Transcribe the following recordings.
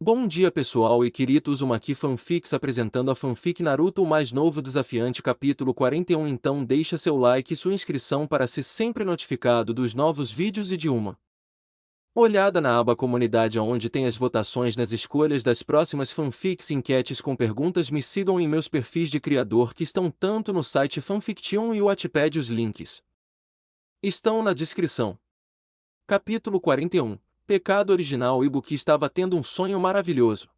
Bom dia pessoal e queridos, uma aqui fanfics apresentando a fanfic Naruto o mais novo desafiante capítulo 41. Então deixa seu like e sua inscrição para ser sempre notificado dos novos vídeos e de uma olhada na aba comunidade onde tem as votações nas escolhas das próximas fanfics e enquetes com perguntas. Me sigam em meus perfis de criador que estão tanto no site Fanfiction e o Wattpad, os links estão na descrição. Capítulo 41. Pecado original. Ibuki estava tendo um sonho maravilhoso.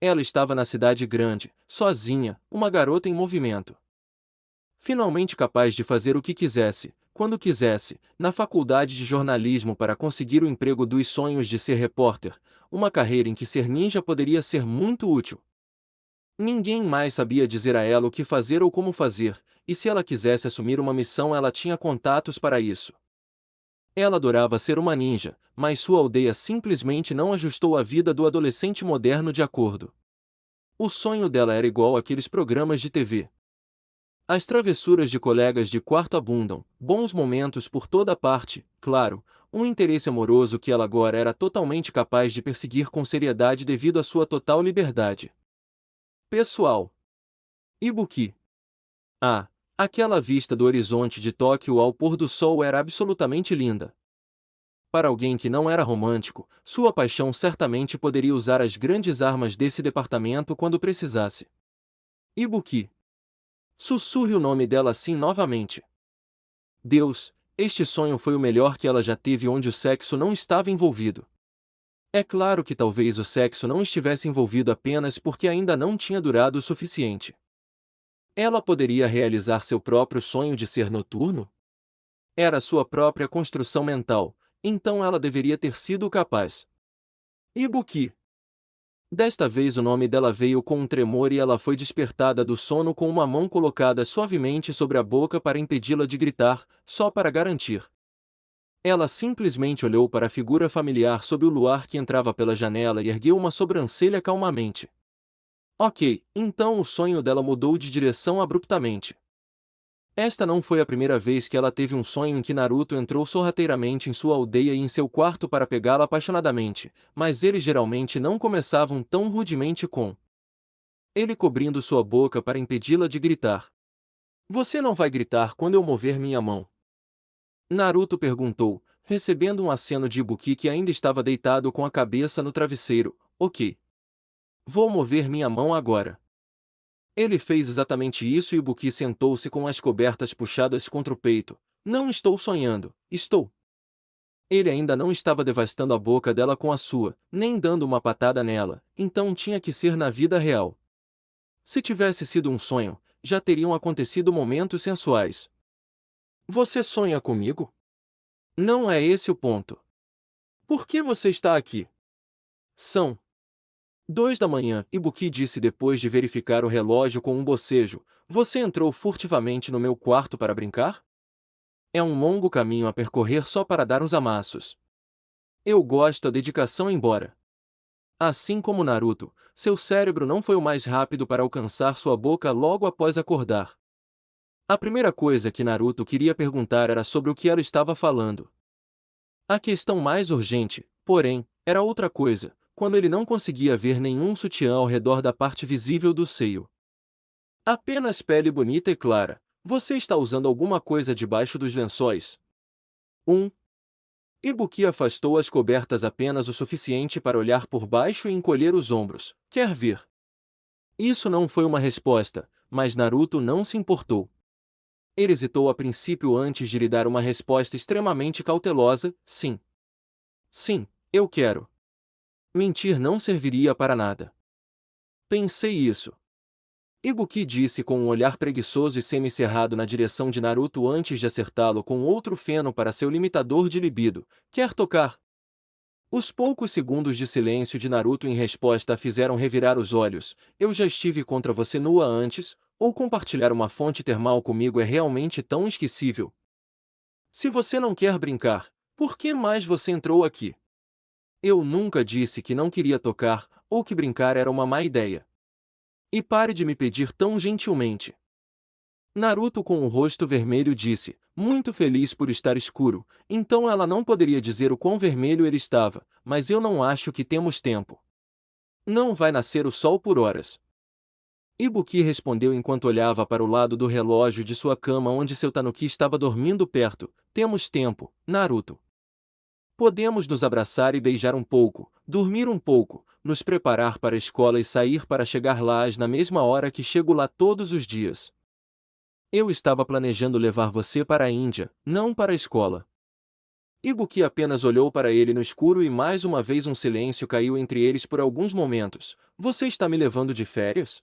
Ela estava na cidade grande, sozinha, uma garota em movimento. Finalmente capaz de fazer o que quisesse, quando quisesse, na faculdade de jornalismo para conseguir o emprego dos sonhos de ser repórter, uma carreira em que ser ninja poderia ser muito útil. Ninguém mais sabia dizer a ela o que fazer ou como fazer, e se ela quisesse assumir uma missão ela tinha contatos para isso. Ela adorava ser uma ninja, mas sua aldeia simplesmente não ajustou a vida do adolescente moderno de acordo. O sonho dela era igual àqueles programas de TV. As travessuras de colegas de quarto abundam, bons momentos por toda parte, claro, um interesse amoroso que ela agora era totalmente capaz de perseguir com seriedade devido à sua total liberdade pessoal. Ibuki. Aquela vista do horizonte de Tóquio ao pôr do sol era absolutamente linda. Para alguém que não era romântico, sua paixão certamente poderia usar as grandes armas desse departamento quando precisasse. Ibuki. Sussurre o nome dela assim novamente. Deus, este sonho foi o melhor que ela já teve onde o sexo não estava envolvido. É claro que talvez o sexo não estivesse envolvido apenas porque ainda não tinha durado o suficiente. Ela poderia realizar seu próprio sonho de ser noturno? Era sua própria construção mental, então ela deveria ter sido capaz. Ibuki. Desta vez o nome dela veio com um tremor e ela foi despertada do sono com uma mão colocada suavemente sobre a boca para impedi-la de gritar, só para garantir. Ela simplesmente olhou para a figura familiar sob o luar que entrava pela janela e ergueu uma sobrancelha calmamente. Ok, então o sonho dela mudou de direção abruptamente. Esta não foi a primeira vez que ela teve um sonho em que Naruto entrou sorrateiramente em sua aldeia e em seu quarto para pegá-la apaixonadamente, mas eles geralmente não começavam tão rudemente com ele cobrindo sua boca para impedi-la de gritar. Você não vai gritar quando eu mover minha mão? Naruto perguntou, recebendo um aceno de Ibuki que ainda estava deitado com a cabeça no travesseiro. Ok. Vou mover minha mão agora. Ele fez exatamente isso e Ibuki sentou-se com as cobertas puxadas contra o peito. Não estou sonhando, estou. Ele ainda não estava devastando a boca dela com a sua, nem dando uma patada nela, então tinha que ser na vida real. Se tivesse sido um sonho, já teriam acontecido momentos sensuais. Você sonha comigo? Não é esse o ponto. Por que você está aqui? São 2 da manhã, Ibuki disse depois de verificar o relógio com um bocejo. Você entrou furtivamente no meu quarto para brincar? É um longo caminho a percorrer só para dar uns amassos. Eu gosto da dedicação embora. Assim como Naruto, seu cérebro não foi o mais rápido para alcançar sua boca logo após acordar. A primeira coisa que Naruto queria perguntar era sobre o que ela estava falando. A questão mais urgente, porém, era outra coisa, quando ele não conseguia ver nenhum sutiã ao redor da parte visível do seio. Apenas pele bonita e clara. Você está usando alguma coisa debaixo dos lençóis? Ibuki afastou as cobertas apenas o suficiente para olhar por baixo e encolher os ombros. Quer ver? Isso não foi uma resposta, mas Naruto não se importou. Ele hesitou a princípio antes de lhe dar uma resposta extremamente cautelosa. Sim. Sim, eu quero. Mentir não serviria para nada. Pensei isso. Ibuki disse com um olhar preguiçoso e semicerrado na direção de Naruto antes de acertá-lo com outro feno para seu limitador de libido. Quer tocar? Os poucos segundos de silêncio de Naruto em resposta a fizeram revirar os olhos. Eu já estive contra você nua antes, ou compartilhar uma fonte termal comigo é realmente tão esquecível? Se você não quer brincar, por que mais você entrou aqui? Eu nunca disse que não queria tocar, ou que brincar era uma má ideia. E pare de me pedir tão gentilmente. Naruto com o rosto vermelho disse, muito feliz por estar escuro, então ela não poderia dizer o quão vermelho ele estava, mas eu não acho que temos tempo. Não vai nascer o sol por horas. Ibuki respondeu enquanto olhava para o lado do relógio de sua cama onde seu tanuki estava dormindo perto. Temos tempo, Naruto. Podemos nos abraçar e beijar um pouco, dormir um pouco, nos preparar para a escola e sair para chegar lá na mesma hora que chego lá todos os dias. Eu estava planejando levar você para a Índia, não para a escola. Ibuki apenas olhou para ele no escuro e mais uma vez um silêncio caiu entre eles por alguns momentos. Você está me levando de férias?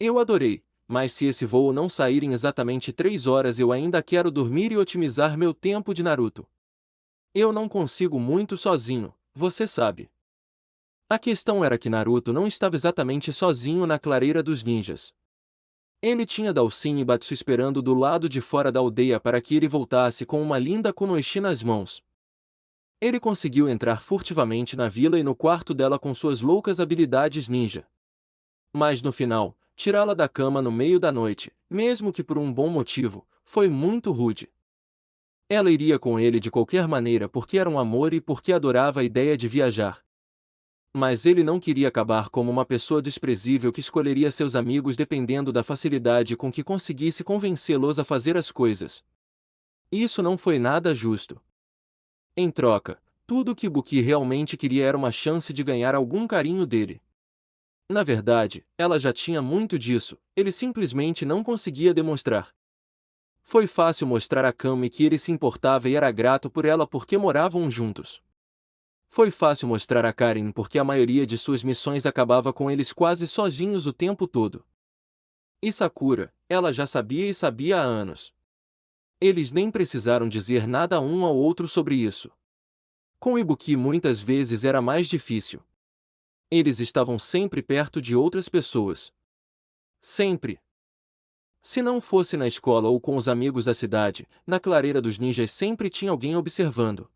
Eu adorei, mas se esse voo não sair em exatamente 3 horas eu ainda quero dormir e otimizar meu tempo de Naruto. Eu não consigo muito sozinho, você sabe. A questão era que Naruto não estava exatamente sozinho na clareira dos ninjas. Ele tinha Dalsin e Batsu esperando do lado de fora da aldeia para que ele voltasse com uma linda Kunoichi nas mãos. Ele conseguiu entrar furtivamente na vila e no quarto dela com suas loucas habilidades ninja. Mas no final, tirá-la da cama no meio da noite, mesmo que por um bom motivo, foi muito rude. Ela iria com ele de qualquer maneira porque era um amor e porque adorava a ideia de viajar. Mas ele não queria acabar como uma pessoa desprezível que escolheria seus amigos dependendo da facilidade com que conseguisse convencê-los a fazer as coisas. Isso não foi nada justo. Em troca, tudo que Ibuki realmente queria era uma chance de ganhar algum carinho dele. Na verdade, ela já tinha muito disso, ele simplesmente não conseguia demonstrar. Foi fácil mostrar a Kami que ele se importava e era grato por ela porque moravam juntos. Foi fácil mostrar a Karen porque a maioria de suas missões acabava com eles quase sozinhos o tempo todo. E Sakura, ela já sabia e sabia há anos. Eles nem precisaram dizer nada um ao outro sobre isso. Com Ibuki muitas vezes era mais difícil. Eles estavam sempre perto de outras pessoas. Sempre. Se não fosse na escola ou com os amigos da cidade, na clareira dos ninjas sempre tinha alguém observando.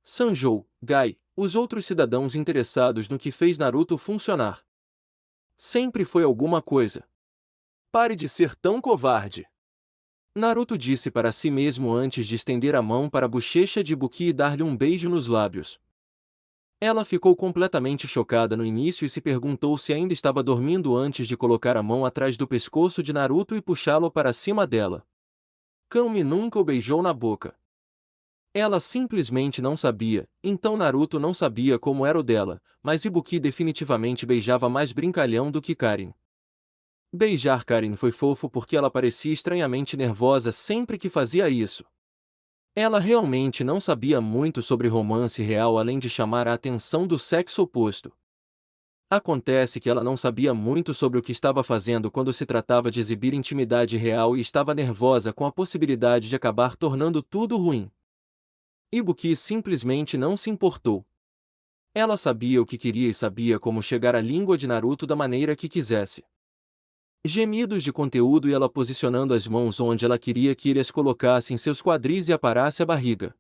Sanjou, Gai, os outros cidadãos interessados no que fez Naruto funcionar. Sempre foi alguma coisa. Pare de ser tão covarde. Naruto disse para si mesmo antes de estender a mão para a bochecha de Ibuki e dar-lhe um beijo nos lábios. Ela ficou completamente chocada no início e se perguntou se ainda estava dormindo antes de colocar a mão atrás do pescoço de Naruto e puxá-lo para cima dela. Kami nunca o beijou na boca. Ela simplesmente não sabia, então Naruto não sabia como era o dela, mas Ibuki definitivamente beijava mais brincalhão do que Karen. Beijar Karen foi fofo porque ela parecia estranhamente nervosa sempre que fazia isso. Ela realmente não sabia muito sobre romance real além de chamar a atenção do sexo oposto. Acontece que ela não sabia muito sobre o que estava fazendo quando se tratava de exibir intimidade real e estava nervosa com a possibilidade de acabar tornando tudo ruim. Ibuki simplesmente não se importou. Ela sabia o que queria e sabia como chegar à língua de Naruto da maneira que quisesse. Gemidos de conteúdo e ela posicionando as mãos onde ela queria que ele as colocasse em seus quadris e aparasse a barriga.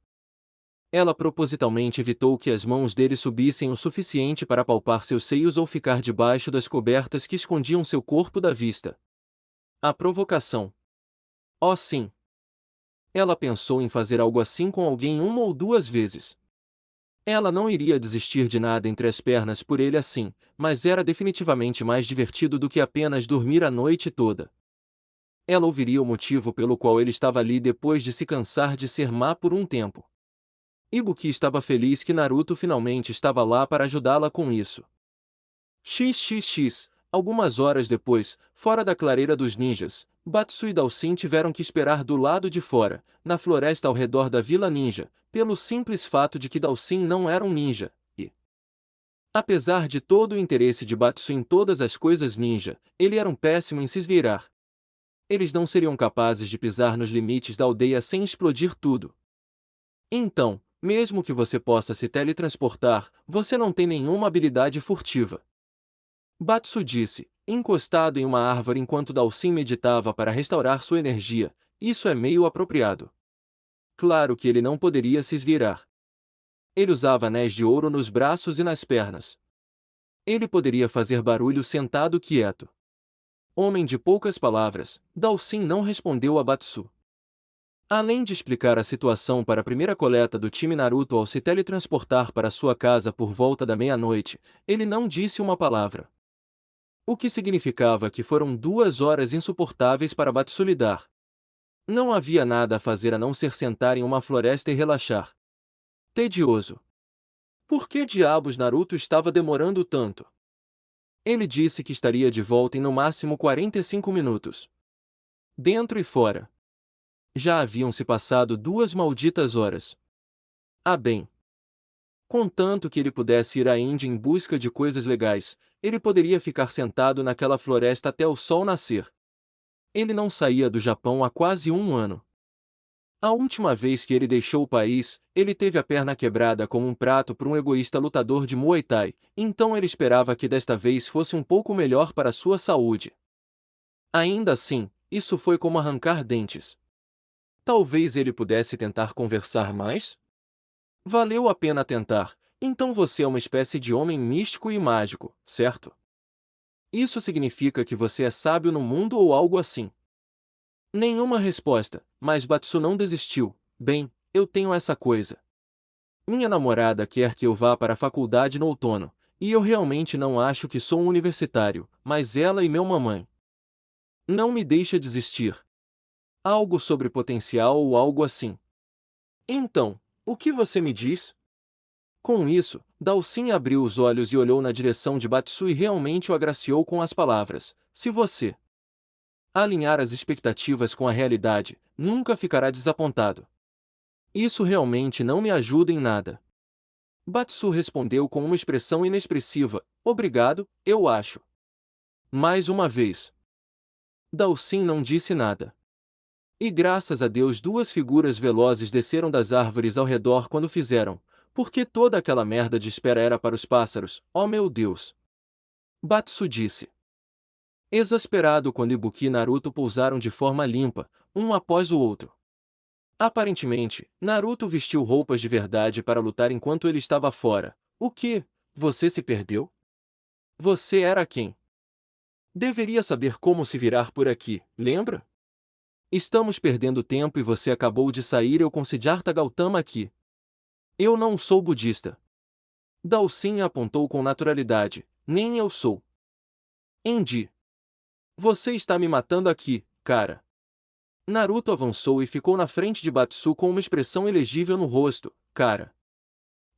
Ela propositalmente evitou que as mãos dele subissem o suficiente para palpar seus seios ou ficar debaixo das cobertas que escondiam seu corpo da vista. A provocação. Oh sim! Ela pensou em fazer algo assim com alguém uma ou duas vezes. Ela não iria desistir de nada entre as pernas por ele assim, mas era definitivamente mais divertido do que apenas dormir a noite toda. Ela ouviria o motivo pelo qual ele estava ali depois de se cansar de ser má por um tempo. Ibuki estava feliz que Naruto finalmente estava lá para ajudá-la com isso. XXX. Algumas horas depois, fora da clareira dos ninjas, Batsu e Dalsin tiveram que esperar do lado de fora, na floresta ao redor da Vila Ninja, pelo simples fato de que Dalsin não era um ninja, e... apesar de todo o interesse de Batsu em todas as coisas ninja, ele era um péssimo em se esgueirar. Eles não seriam capazes de pisar nos limites da aldeia sem explodir tudo. Então, mesmo que você possa se teletransportar, você não tem nenhuma habilidade furtiva. Batsu disse, encostado em uma árvore enquanto Dalsin meditava para restaurar sua energia, isso é meio apropriado. Claro que ele não poderia se esgueirar. Ele usava anéis de ouro nos braços e nas pernas. Ele poderia fazer barulho sentado quieto. Homem de poucas palavras, Dalsin não respondeu a Batsu. Além de explicar a situação para a primeira coleta do time Naruto ao se teletransportar para sua casa por volta da meia-noite, ele não disse uma palavra. O que significava que foram 2 horas insuportáveis para Batsu lidar. Não havia nada a fazer a não ser sentar em uma floresta e relaxar. Tedioso. Por que diabos Naruto estava demorando tanto? Ele disse que estaria de volta em no máximo 45 minutos. Dentro e fora. Já haviam se passado 2 malditas horas. Ah bem. Contanto que ele pudesse ir à Índia em busca de coisas legais, ele poderia ficar sentado naquela floresta até o sol nascer. Ele não saía do Japão há quase um ano. A última vez que ele deixou o país, ele teve a perna quebrada como um prato por um egoísta lutador de Muay Thai, então ele esperava que desta vez fosse um pouco melhor para sua saúde. Ainda assim, isso foi como arrancar dentes. Talvez ele pudesse tentar conversar mais? Valeu a pena tentar, então você é uma espécie de homem místico e mágico, certo? Isso significa que você é sábio no mundo ou algo assim? Nenhuma resposta, mas Batsu não desistiu. Bem, eu tenho essa coisa. Minha namorada quer que eu vá para a faculdade no outono, e eu realmente não acho que sou um universitário, mas ela e meu mamãe. Não me deixa desistir. Algo sobre potencial ou algo assim. Então, o que você me diz? Com isso, Dalsin abriu os olhos e olhou na direção de Batsu e realmente o agraciou com as palavras: se você alinhar as expectativas com a realidade, nunca ficará desapontado. Isso realmente não me ajuda em nada. Batsu respondeu com uma expressão inexpressiva: obrigado, eu acho. Mais uma vez. Dalsin não disse nada. E graças a Deus 2 figuras velozes desceram das árvores ao redor quando fizeram, porque toda aquela merda de espera era para os pássaros, oh meu Deus! Batsu disse. Exasperado quando Ibuki e Naruto pousaram de forma limpa, um após o outro. Aparentemente, Naruto vestiu roupas de verdade para lutar enquanto ele estava fora. O quê? Você se perdeu? Você era quem? Deveria saber como se virar por aqui, lembra? Estamos perdendo tempo e você acabou de sair eu com Siddhartha Gautama aqui. Eu não sou budista. Dalsin apontou com naturalidade, nem eu sou. Endi. Você está me matando aqui, cara. Naruto avançou e ficou na frente de Batsu com uma expressão elegível no rosto, cara.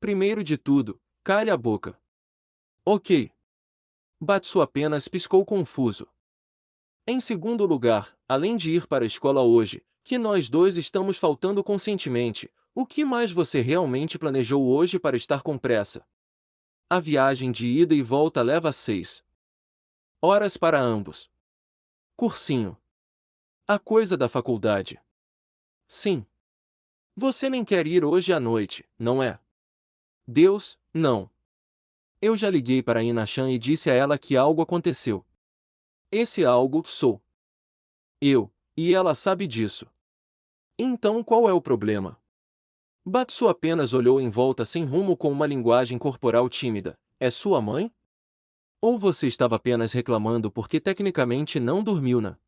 Primeiro de tudo, cale a boca. Ok. Batsu apenas piscou confuso. Em segundo lugar, além de ir para a escola hoje, que nós dois estamos faltando conscientemente, o que mais você realmente planejou hoje para estar com pressa? A viagem de ida e volta leva 6 horas para ambos. Cursinho. A coisa da faculdade. Sim. Você nem quer ir hoje à noite, não é? Deus, não. Eu já liguei para Ina-chan e disse a ela que algo aconteceu. Esse algo sou eu, e ela sabe disso. Então qual é o problema? Batsu apenas olhou em volta sem rumo com uma linguagem corporal tímida. É sua mãe? Ou você estava apenas reclamando porque tecnicamente não dormiu na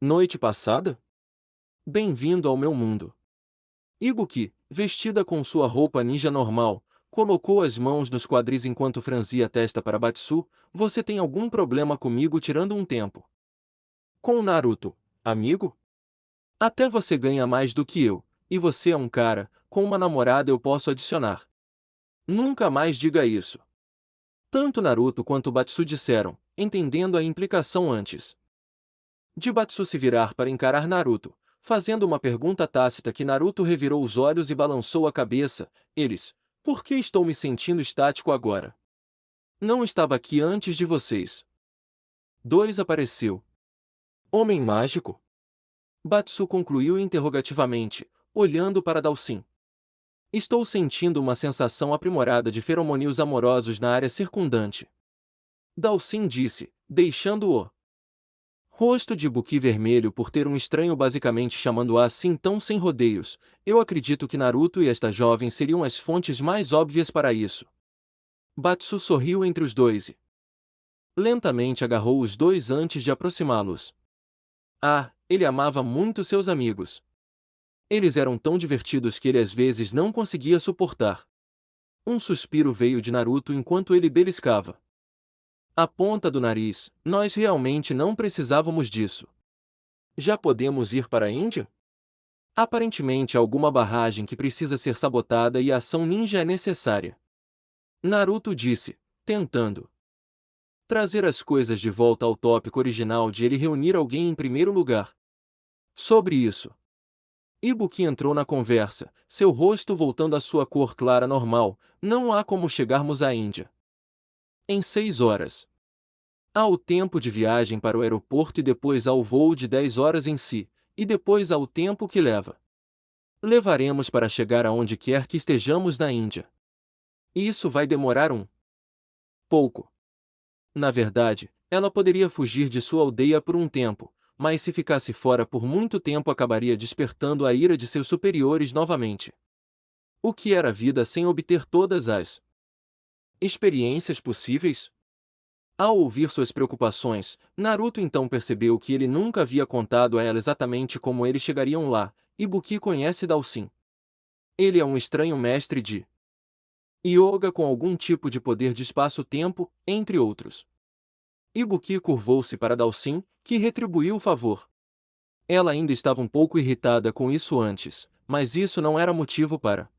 noite passada? Bem-vindo ao meu mundo. Ibuki, vestida com sua roupa ninja normal, colocou as mãos nos quadris enquanto franzia a testa para Batsu. Você tem algum problema comigo tirando um tempo? Com Naruto, amigo? Até você ganha mais do que eu, e você é um cara, com uma namorada eu posso adicionar. Nunca mais diga isso. Tanto Naruto quanto Batsu disseram, entendendo a implicação antes de Batsu se virar para encarar Naruto, fazendo uma pergunta tácita que Naruto revirou os olhos e balançou a cabeça. Eles, por que estou me sentindo estático agora? Não estava aqui antes de vocês. 2 apareceu. Homem mágico? Batsu concluiu interrogativamente, olhando para Dalsin. Estou sentindo uma sensação aprimorada de feromônios amorosos na área circundante. Dalsin disse, deixando o rosto de Ibuki vermelho por ter um estranho basicamente chamando-a assim tão sem rodeios. Eu acredito que Naruto e esta jovem seriam as fontes mais óbvias para isso. Batsu sorriu entre os dois e lentamente agarrou os dois antes de aproximá-los. Ah, ele amava muito seus amigos. Eles eram tão divertidos que ele às vezes não conseguia suportar. Um suspiro veio de Naruto enquanto ele beliscava a ponta do nariz. Nós realmente não precisávamos disso. Já podemos ir para a Índia? Aparentemente alguma barragem que precisa ser sabotada e a ação ninja é necessária. Naruto disse, tentando trazer as coisas de volta ao tópico original de ele reunir alguém em primeiro lugar. Sobre isso, Ibuki entrou na conversa, seu rosto voltando à sua cor clara normal. Não há como chegarmos à Índia em 6 horas. Há o tempo de viagem para o aeroporto e depois há o voo de 10 horas em si, e depois há o tempo que levaremos para chegar aonde quer que estejamos na Índia. Isso vai demorar um pouco. Na verdade, ela poderia fugir de sua aldeia por um tempo, mas se ficasse fora por muito tempo acabaria despertando a ira de seus superiores novamente. O que era vida sem obter todas as experiências possíveis? Ao ouvir suas preocupações, Naruto então percebeu que ele nunca havia contado a ela exatamente como eles chegariam lá. Ibuki conhece Dalsin. Ele é um estranho mestre de yoga com algum tipo de poder de espaço-tempo, entre outros. Ibuki curvou-se para Dalsin, que retribuiu o favor. Ela ainda estava um pouco irritada com isso antes, mas isso não era motivo para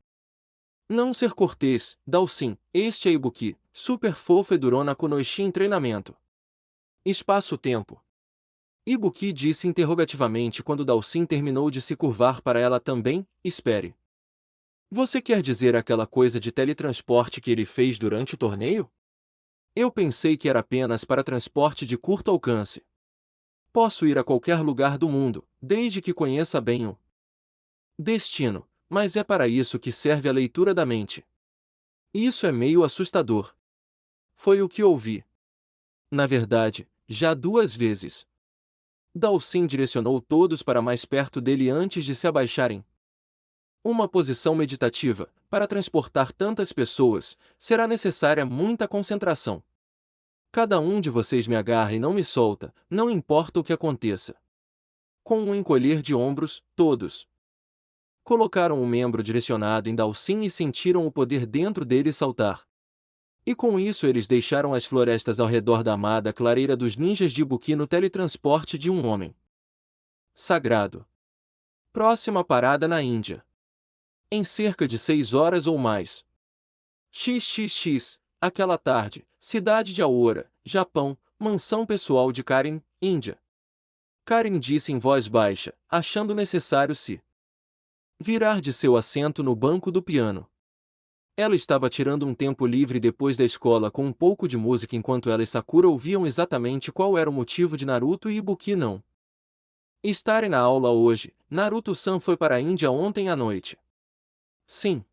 não ser cortês. Dalsin, este é Ibuki, super fofo e durona Kunoichi em treinamento. Espaço-tempo. Ibuki disse interrogativamente quando Dalsin terminou de se curvar para ela também. Espere. Você quer dizer aquela coisa de teletransporte que ele fez durante o torneio? Eu pensei que era apenas para transporte de curto alcance. Posso ir a qualquer lugar do mundo, desde que conheça bem o destino, mas é para isso que serve a leitura da mente. Isso é meio assustador. Foi o que ouvi. Na verdade, já 2 vezes. Dalsin direcionou todos para mais perto dele antes de se abaixarem. Uma posição meditativa, para transportar tantas pessoas, será necessária muita concentração. Cada um de vocês me agarra e não me solta, não importa o que aconteça. Com um encolher de ombros, todos colocaram o membro direcionado em Dalsin e sentiram o poder dentro dele saltar. E com isso eles deixaram as florestas ao redor da amada clareira dos ninjas de Ibuki no teletransporte de um homem sagrado. Próxima parada na Índia. Em cerca de 6 horas ou mais. XXX, aquela tarde, cidade de Aora, Japão, mansão pessoal de Karen, Índia. Karen disse em voz baixa, achando necessário se virar de seu assento no banco do piano. Ela estava tirando um tempo livre depois da escola com um pouco de música enquanto ela e Sakura ouviam exatamente qual era o motivo de Naruto e Ibuki não estarem na aula hoje. Naruto-san foi para a Índia ontem à noite. Sim.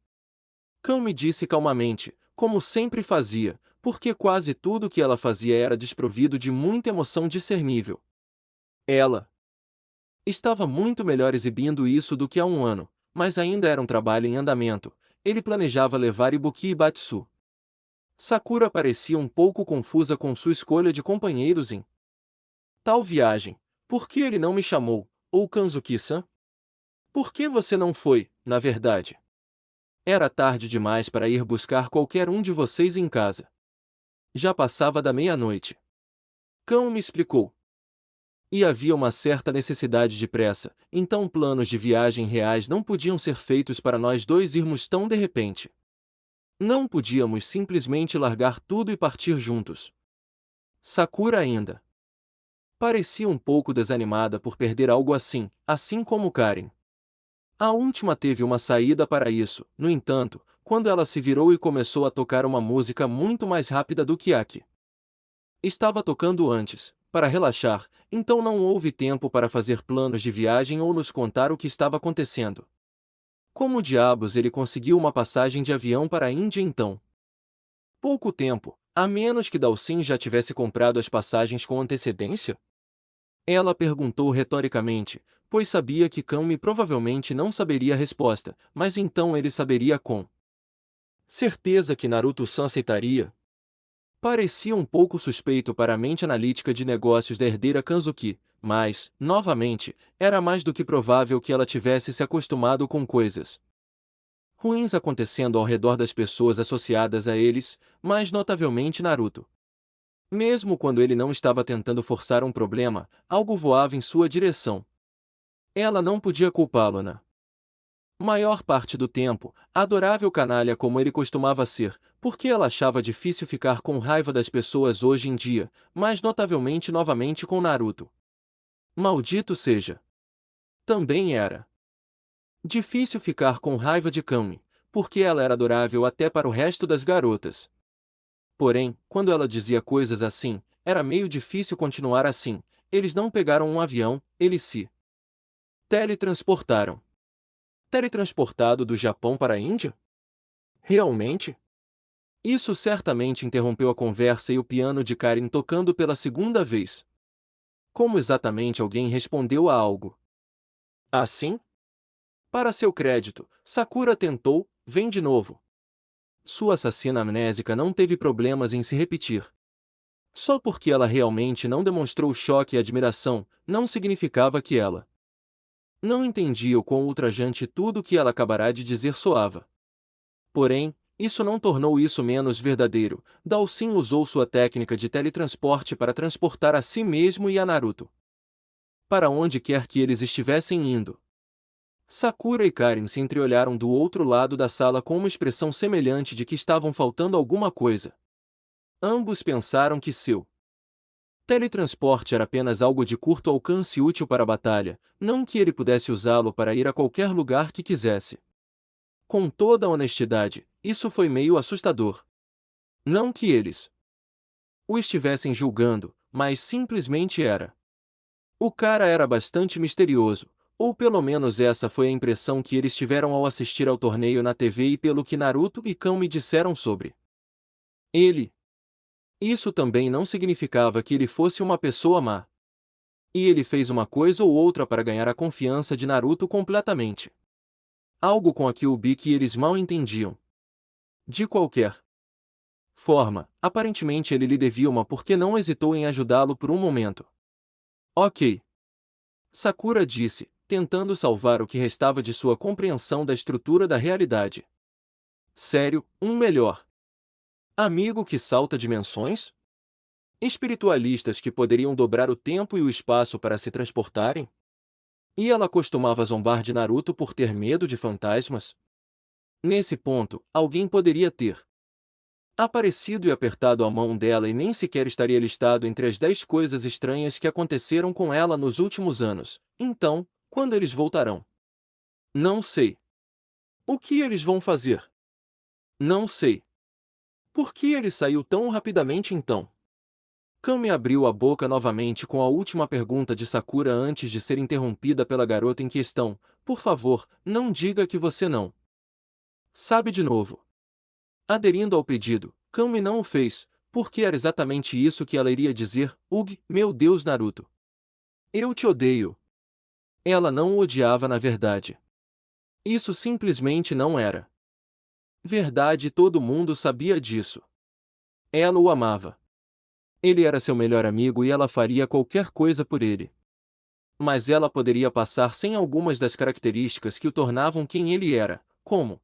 Kami disse calmamente, como sempre fazia, porque quase tudo que ela fazia era desprovido de muita emoção discernível. Ela estava muito melhor exibindo isso do que há um ano, mas ainda era um trabalho em andamento. Ele planejava levar Ibuki e Batsu. Sakura parecia um pouco confusa com sua escolha de companheiros em tal viagem. Por que ele não me chamou? Ou Kanzuki-san? Por que você não foi, na verdade? Era tarde demais para ir buscar qualquer um de vocês em casa. Já passava da meia-noite. Kão me explicou. E havia uma certa necessidade de pressa, então planos de viagem reais não podiam ser feitos para nós dois irmos tão de repente. Não podíamos simplesmente largar tudo e partir juntos. Sakura ainda parecia um pouco desanimada por perder algo assim como Karen. A última teve uma saída para isso, no entanto, quando ela se virou e começou a tocar uma música muito mais rápida do que a que estava tocando antes, para relaxar, então não houve tempo para fazer planos de viagem ou nos contar o que estava acontecendo. Como diabos ele conseguiu uma passagem de avião para a Índia então? Pouco tempo, a menos que Dalsin já tivesse comprado as passagens com antecedência? Ela perguntou retoricamente, pois sabia que Kami provavelmente não saberia a resposta, mas então ele saberia com certeza que Naruto-san aceitaria. Parecia um pouco suspeito para a mente analítica de negócios da herdeira Kanzuki, mas, novamente, era mais do que provável que ela tivesse se acostumado com coisas ruins acontecendo ao redor das pessoas associadas a eles, mais notavelmente Naruto. Mesmo quando ele não estava tentando forçar um problema, algo voava em sua direção. Ela não podia culpá-lo na maior parte do tempo, adorável canalha como ele costumava ser, porque ela achava difícil ficar com raiva das pessoas hoje em dia, mais notavelmente novamente com Naruto. Maldito seja. Também era difícil ficar com raiva de Kami, porque ela era adorável até para o resto das garotas. Porém, quando ela dizia coisas assim, era meio difícil continuar assim. Eles não pegaram um avião, eles se teletransportaram. Teletransportado do Japão para a Índia? Realmente? Isso certamente interrompeu a conversa e o piano de Karen tocando pela segunda vez. Como exatamente alguém respondeu a algo assim? Para seu crédito, Sakura tentou, vem de novo. Sua assassina amnésica não teve problemas em se repetir. Só porque ela realmente não demonstrou choque e admiração, não significava que ela não entendia o quão ultrajante tudo o que ela acabará de dizer soava. Porém, isso não tornou isso menos verdadeiro. Dhalsim usou sua técnica de teletransporte para transportar a si mesmo e a Naruto para onde quer que eles estivessem indo. Sakura e Karen se entreolharam do outro lado da sala com uma expressão semelhante de que estavam faltando alguma coisa. Ambos pensaram que seu teletransporte era apenas algo de curto alcance útil para a batalha, não que ele pudesse usá-lo para ir a qualquer lugar que quisesse. Com toda a honestidade, isso foi meio assustador. Não que eles o estivessem julgando, mas simplesmente era. O cara era bastante misterioso, ou pelo menos essa foi a impressão que eles tiveram ao assistir ao torneio na TV e pelo que Naruto e Kami disseram sobre ele. Isso também não significava que ele fosse uma pessoa má. E ele fez uma coisa ou outra para ganhar a confiança de Naruto completamente. Algo com aquilo que eles mal entendiam. De qualquer forma, aparentemente ele lhe devia uma porque não hesitou em ajudá-lo por um momento. Ok. Sakura disse, tentando salvar o que restava de sua compreensão da estrutura da realidade. Sério, um melhor amigo que salta dimensões? Espiritualistas que poderiam dobrar o tempo e o espaço para se transportarem? E ela costumava zombar de Naruto por ter medo de fantasmas? Nesse ponto, alguém poderia ter aparecido e apertado a mão dela e nem sequer estaria listado entre as 10 coisas estranhas que aconteceram com ela nos últimos anos. Então, quando eles voltarão? Não sei. O que eles vão fazer? Não sei. Por que ele saiu tão rapidamente então? Kami abriu a boca novamente com a última pergunta de Sakura antes de ser interrompida pela garota em questão. Por favor, não diga que você não sabe de novo. Aderindo ao pedido, Kami não o fez, porque era exatamente isso que ela iria dizer. Ugh, meu Deus Naruto. Eu te odeio. Ela não o odiava na verdade. Isso simplesmente não era verdade e todo mundo sabia disso. Ela o amava. Ele era seu melhor amigo e ela faria qualquer coisa por ele. Mas ela poderia passar sem algumas das características que o tornavam quem ele era, como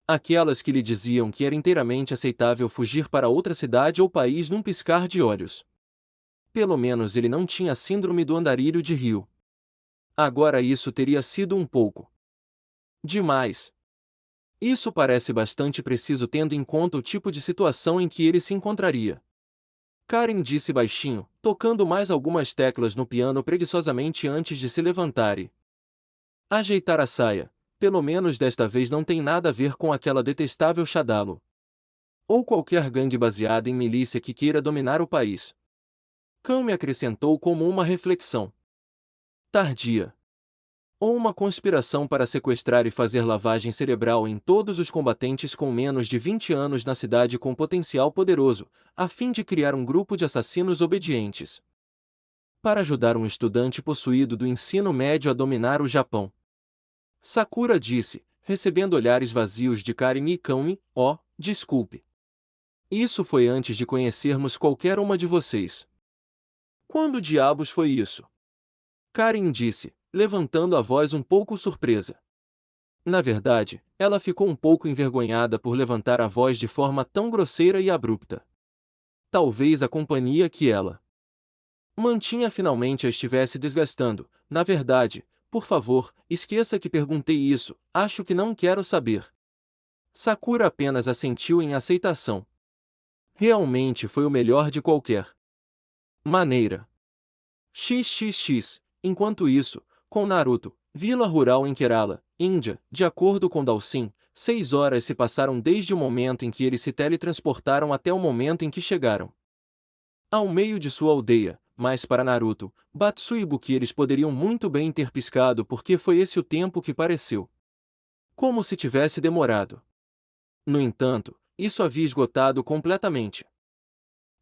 aquelas que lhe diziam que era inteiramente aceitável fugir para outra cidade ou país num piscar de olhos. Pelo menos ele não tinha a síndrome do andarilho de Rio. Agora isso teria sido um pouco demais. Isso parece bastante preciso tendo em conta o tipo de situação em que ele se encontraria. Karen disse baixinho, tocando mais algumas teclas no piano preguiçosamente antes de se levantar e ajeitar a saia. Pelo menos desta vez não tem nada a ver com aquela detestável Shadalo. Ou qualquer gangue baseada em milícia que queira dominar o país. Kami acrescentou como uma reflexão tardia. Ou uma conspiração para sequestrar e fazer lavagem cerebral em todos os combatentes com menos de 20 anos na cidade com potencial poderoso, a fim de criar um grupo de assassinos obedientes. Para ajudar um estudante possuído do ensino médio a dominar o Japão. Sakura disse, recebendo olhares vazios de Karen e Kami, desculpe. Isso foi antes de conhecermos qualquer uma de vocês. Quando diabos foi isso? Karen disse, levantando a voz um pouco surpresa. Na verdade, ela ficou um pouco envergonhada por levantar a voz de forma tão grosseira e abrupta. Talvez a companhia que ela mantinha finalmente a estivesse desgastando. Na verdade, por favor, esqueça que perguntei isso, acho que não quero saber. Sakura apenas assentiu em aceitação. Realmente foi o melhor de qualquer maneira. XXX. Enquanto isso, com Naruto, vila rural em Kerala, Índia, de acordo com Dalsin, 6 horas se passaram desde o momento em que eles se teletransportaram até o momento em que chegaram ao meio de sua aldeia, mas para Naruto, Batsu e Ibuki eles poderiam muito bem ter piscado porque foi esse o tempo que pareceu como se tivesse demorado. No entanto, isso havia esgotado completamente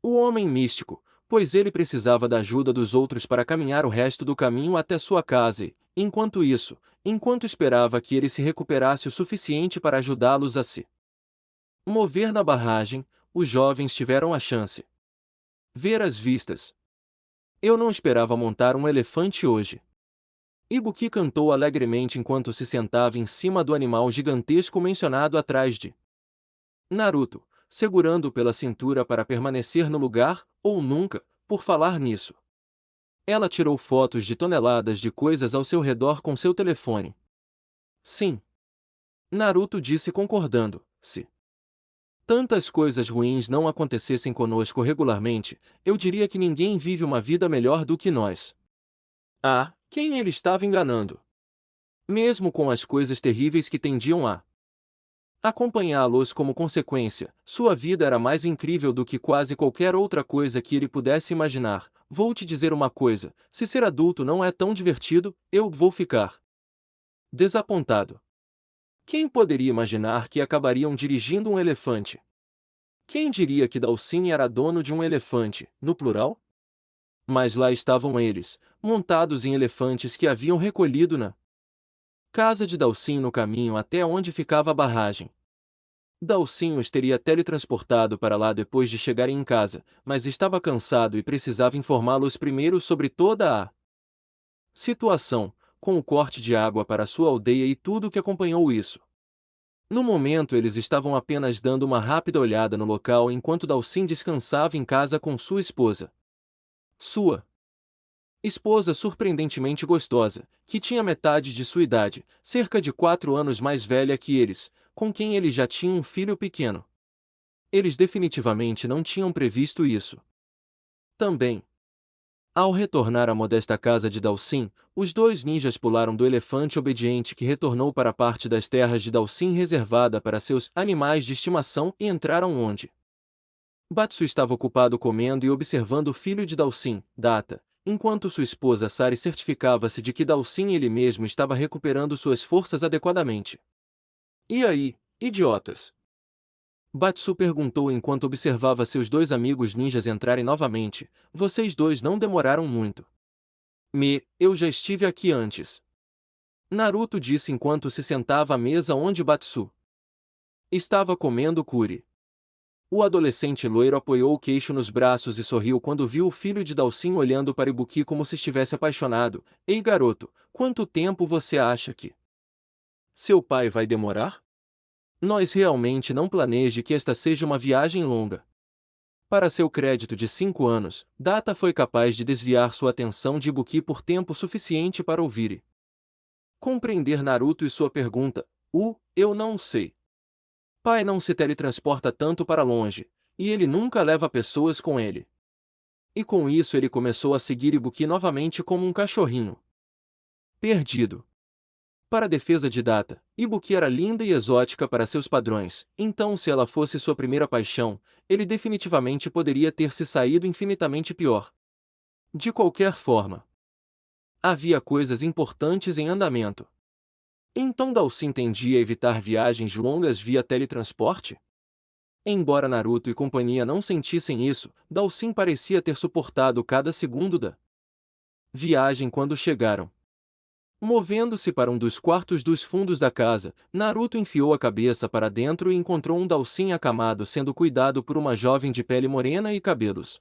o homem místico, pois ele precisava da ajuda dos outros para caminhar o resto do caminho até sua casa e, enquanto isso, enquanto esperava que ele se recuperasse o suficiente para ajudá-los a se mover na barragem, os jovens tiveram a chance ver as vistas. Eu não esperava montar um elefante hoje. Ibuki cantou alegremente enquanto se sentava em cima do animal gigantesco mencionado atrás de Naruto, segurando pela cintura para permanecer no lugar, ou nunca, por falar nisso. Ela tirou fotos de toneladas de coisas ao seu redor com seu telefone. Sim. Naruto disse concordando, se tantas coisas ruins não acontecessem conosco regularmente, eu diria que ninguém vive uma vida melhor do que nós. Ah, quem ele estava enganando? Mesmo com as coisas terríveis que tendiam a acompanhá-los como consequência, sua vida era mais incrível do que quase qualquer outra coisa que ele pudesse imaginar. Vou te dizer uma coisa, se ser adulto não é tão divertido, eu vou ficar desapontado. Quem poderia imaginar que acabariam dirigindo um elefante? Quem diria que Dalsin era dono de um elefante, no plural? Mas lá estavam eles, montados em elefantes que haviam recolhido na casa de Dalsin no caminho até onde ficava a barragem. Dalsin os teria teletransportado para lá depois de chegarem em casa, mas estava cansado e precisava informá-los primeiro sobre toda a situação, com o corte de água para sua aldeia e tudo o que acompanhou isso. No momento eles estavam apenas dando uma rápida olhada no local enquanto Dalsin descansava em casa com sua esposa. Sua esposa surpreendentemente gostosa, que tinha metade de sua idade, cerca de 4 anos mais velha que eles, com quem ele já tinha um filho pequeno. Eles definitivamente não tinham previsto isso. Também. Ao retornar à modesta casa de Dalsin, os dois ninjas pularam do elefante obediente que retornou para a parte das terras de Dalsin reservada para seus animais de estimação e entraram onde Batsu estava ocupado comendo e observando o filho de Dalsin, Data, enquanto sua esposa Sari certificava-se de que Dalsin ele mesmo estava recuperando suas forças adequadamente. E aí, idiotas? Batsu perguntou enquanto observava seus dois amigos ninjas entrarem novamente. Vocês dois não demoraram muito. Eu já estive aqui antes. Naruto disse enquanto se sentava à mesa onde Batsu estava comendo curry. O adolescente loiro apoiou o queixo nos braços e sorriu quando viu o filho de Dalsin olhando para Ibuki como se estivesse apaixonado. Ei garoto, quanto tempo você acha que seu pai vai demorar? Nós realmente não planeje que esta seja uma viagem longa. Para seu crédito de 5 anos, Data foi capaz de desviar sua atenção de Ibuki por tempo suficiente para ouvir e compreender Naruto e sua pergunta. Eu não sei. Pai não se teletransporta tanto para longe, e ele nunca leva pessoas com ele. E com isso ele começou a seguir Ibuki novamente como um cachorrinho perdido. Para a defesa de Data, Ibuki era linda e exótica para seus padrões, então se ela fosse sua primeira paixão, ele definitivamente poderia ter se saído infinitamente pior. De qualquer forma, havia coisas importantes em andamento. Então Dalsin tendia a evitar viagens longas via teletransporte? Embora Naruto e companhia não sentissem isso, Dalsin parecia ter suportado cada segundo da viagem quando chegaram Movendo-se para um dos quartos dos fundos da casa, Naruto enfiou a cabeça para dentro e encontrou um Dalsin acamado sendo cuidado por uma jovem de pele morena e cabelos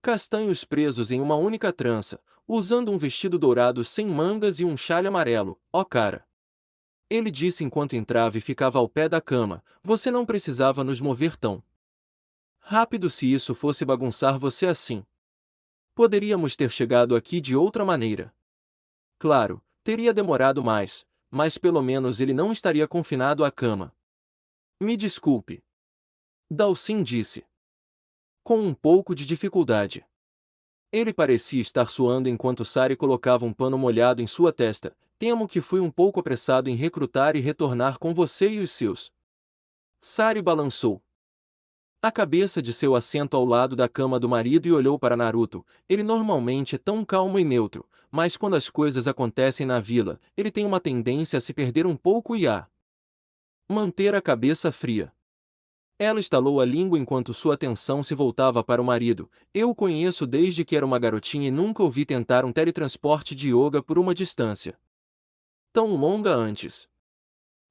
castanhos presos em uma única trança, usando um vestido dourado sem mangas e um chale amarelo. Ó cara! Ele disse enquanto entrava e ficava ao pé da cama, você não precisava nos mover tão rápido se isso fosse bagunçar você assim. Poderíamos ter chegado aqui de outra maneira. Claro, teria demorado mais, mas pelo menos ele não estaria confinado à cama. Me desculpe. Dalsin disse. Com um pouco de dificuldade. Ele parecia estar suando enquanto Sari colocava um pano molhado em sua testa. Temo que fui um pouco apressado em recrutar e retornar com você e os seus. Sari balançou a cabeça de seu assento ao lado da cama do marido e olhou para Naruto. Ele normalmente é tão calmo e neutro, mas quando as coisas acontecem na vila, ele tem uma tendência a se perder um pouco e a manter a cabeça fria. Ela estalou a língua enquanto sua atenção se voltava para o marido. Eu o conheço desde que era uma garotinha e nunca o vi tentar um teletransporte de yoga por uma distância tão longa antes.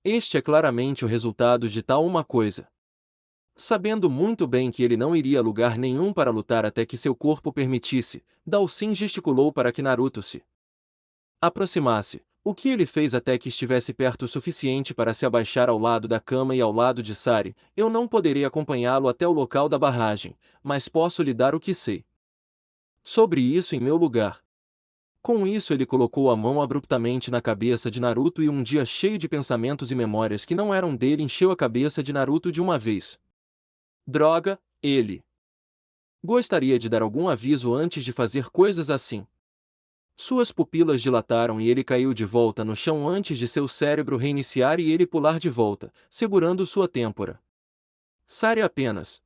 Este é claramente o resultado de tal uma coisa. Sabendo muito bem que ele não iria a lugar nenhum para lutar até que seu corpo permitisse, Dalsin gesticulou para que Naruto se aproximasse, o que ele fez até que estivesse perto o suficiente para se abaixar ao lado da cama e ao lado de Sari. Eu não poderei acompanhá-lo até o local da barragem, mas posso lhe dar o que sei sobre isso em meu lugar. Com isso ele colocou a mão abruptamente na cabeça de Naruto e um dia cheio de pensamentos e memórias que não eram dele encheu a cabeça de Naruto de uma vez. Droga, ele gostaria de dar algum aviso antes de fazer coisas assim. Suas pupilas dilataram e ele caiu de volta no chão antes de seu cérebro reiniciar e ele pular de volta, segurando sua têmpora. Sari apenas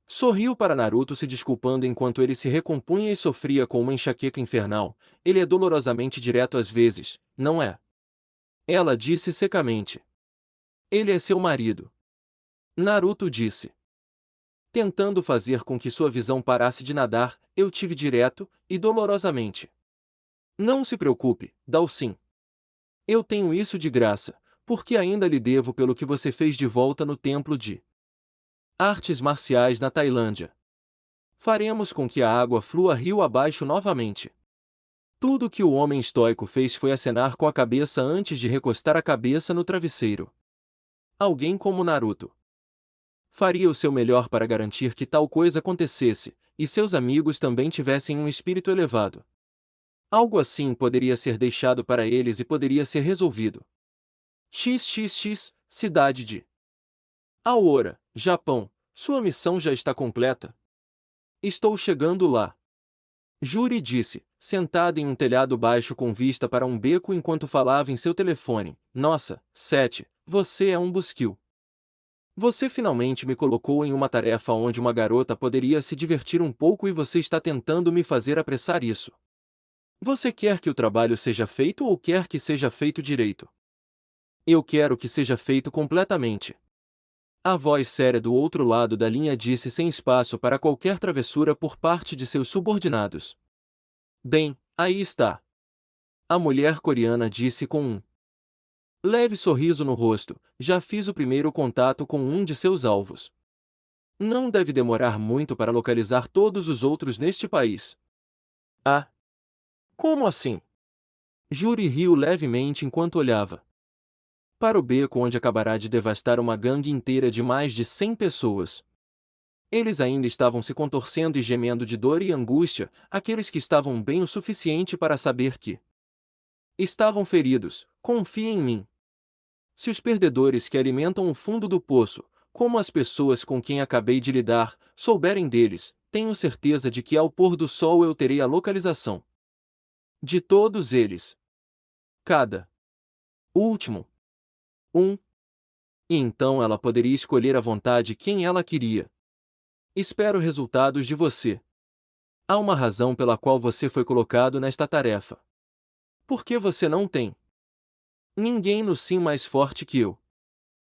sorriu para Naruto se desculpando enquanto ele se recompunha e sofria com uma enxaqueca infernal. Ele é dolorosamente direto às vezes, não é? Ela disse secamente. Ele é seu marido. Naruto disse. Tentando fazer com que sua visão parasse de nadar, eu tive direto, e dolorosamente. Não se preocupe, Dalsin. Eu tenho isso de graça, porque ainda lhe devo pelo que você fez de volta no templo de artes marciais na Tailândia. Faremos com que a água flua rio abaixo novamente. Tudo que o homem estoico fez foi acenar com a cabeça antes de recostar a cabeça no travesseiro. Alguém como Naruto faria o seu melhor para garantir que tal coisa acontecesse, e seus amigos também tivessem um espírito elevado. Algo assim poderia ser deixado para eles e poderia ser resolvido. XXX, cidade de Aora, Japão. Sua missão já está completa? Estou chegando lá. Juri disse, sentada em um telhado baixo com vista para um beco enquanto falava em seu telefone. Nossa, Sete, você é um busquil. Você finalmente me colocou em uma tarefa onde uma garota poderia se divertir um pouco e você está tentando me fazer apressar isso. Você quer que o trabalho seja feito ou quer que seja feito direito? Eu quero que seja feito completamente. A voz séria do outro lado da linha disse sem espaço para qualquer travessura por parte de seus subordinados. Bem, aí está. A mulher coreana disse com um leve sorriso no rosto, já fiz o primeiro contato com um de seus alvos. Não deve demorar muito para localizar todos os outros neste país. Ah! Como assim? Juri riu levemente enquanto olhava para o beco onde acabará de devastar uma gangue inteira de mais de 100 pessoas. Eles ainda estavam se contorcendo e gemendo de dor e angústia, aqueles que estavam bem o suficiente para saber que estavam feridos. Confie em mim. Se os perdedores que alimentam o fundo do poço, como as pessoas com quem acabei de lidar, souberem deles, tenho certeza de que ao pôr do sol eu terei a localização de todos eles. Cada último. E então ela poderia escolher à vontade quem ela queria. Espero resultados de você. Há uma razão pela qual você foi colocado nesta tarefa. Por que você não tem ninguém no sim mais forte que eu?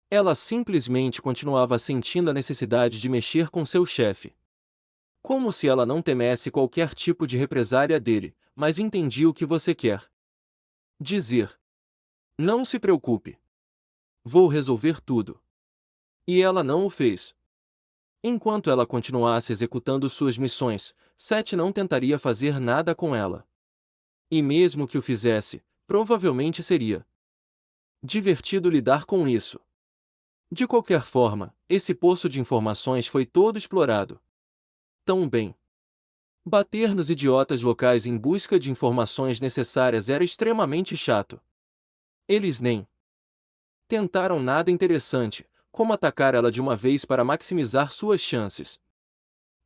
Ela simplesmente continuava sentindo a necessidade de mexer com seu chefe. Como se ela não temesse qualquer tipo de represália dele, mas entendia o que você quer. Dizer: não se preocupe. Vou resolver tudo. E ela não o fez. Enquanto ela continuasse executando suas missões, Seth não tentaria fazer nada com ela. E mesmo que o fizesse, provavelmente seria divertido lidar com isso. De qualquer forma, esse poço de informações foi todo explorado. Tão bem. Bater nos idiotas locais em busca de informações necessárias era extremamente chato. Eles nem tentaram nada interessante, como atacar ela de uma vez para maximizar suas chances.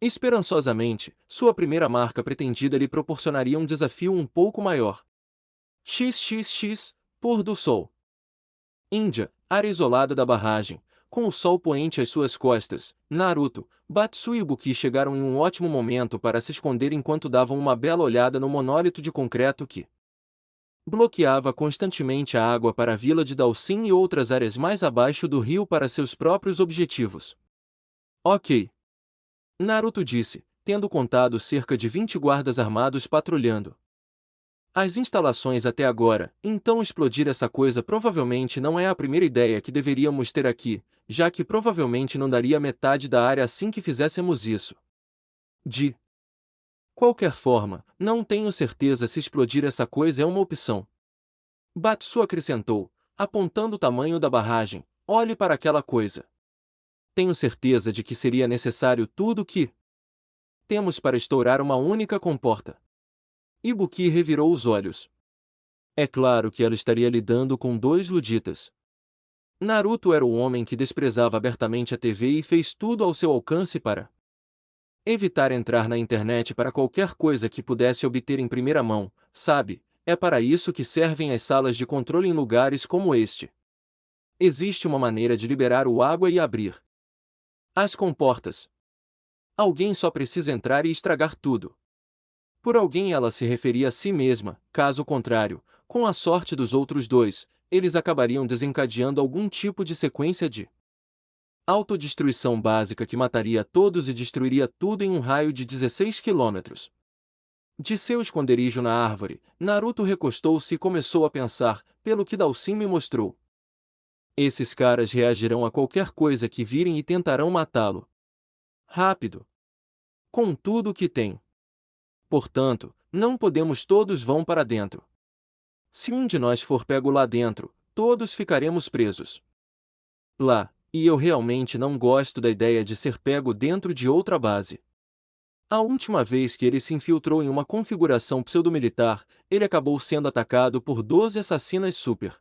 Esperançosamente, sua primeira marca pretendida lhe proporcionaria um desafio um pouco maior. XXX, pôr do sol. Índia, área isolada da barragem, com o sol poente às suas costas. Naruto, Batsu e Ibuki chegaram em um ótimo momento para se esconder enquanto davam uma bela olhada no monólito de concreto que bloqueava constantemente a água para a vila de Dalsin e outras áreas mais abaixo do rio para seus próprios objetivos. Ok. Naruto disse, tendo contado cerca de 20 guardas armados patrulhando as instalações até agora. Então explodir essa coisa provavelmente não é a primeira ideia que deveríamos ter aqui, já que provavelmente não daria metade da área assim que fizéssemos isso. De qualquer forma, não tenho certeza se explodir essa coisa é uma opção. Batsu acrescentou, apontando o tamanho da barragem. Olhe para aquela coisa. Tenho certeza de que seria necessário tudo o que temos para estourar uma única comporta. Ibuki revirou os olhos. É claro que ela estaria lidando com dois luditas. Naruto era o homem que desprezava abertamente a TV e fez tudo ao seu alcance para evitar entrar na internet para qualquer coisa que pudesse obter em primeira mão, sabe? É para isso que servem as salas de controle em lugares como este. Existe uma maneira de liberar o água e abrir as comportas. Alguém só precisa entrar e estragar tudo. Por alguém ela se referia a si mesma, caso contrário, com a sorte dos outros dois, eles acabariam desencadeando algum tipo de sequência de autodestruição básica que mataria todos e destruiria tudo em um raio de 16 quilômetros. De seu esconderijo na árvore, Naruto recostou-se e começou a pensar, pelo que Dalsin me mostrou. Esses caras reagirão a qualquer coisa que virem e tentarão matá-lo. Rápido. Com tudo o que tem. Portanto, não podemos todos vão para dentro. Se um de nós for pego lá dentro, todos ficaremos presos. Lá, e eu realmente não gosto da ideia de ser pego dentro de outra base. A última vez que ele se infiltrou em uma configuração pseudo-militar, ele acabou sendo atacado por 12 assassinas super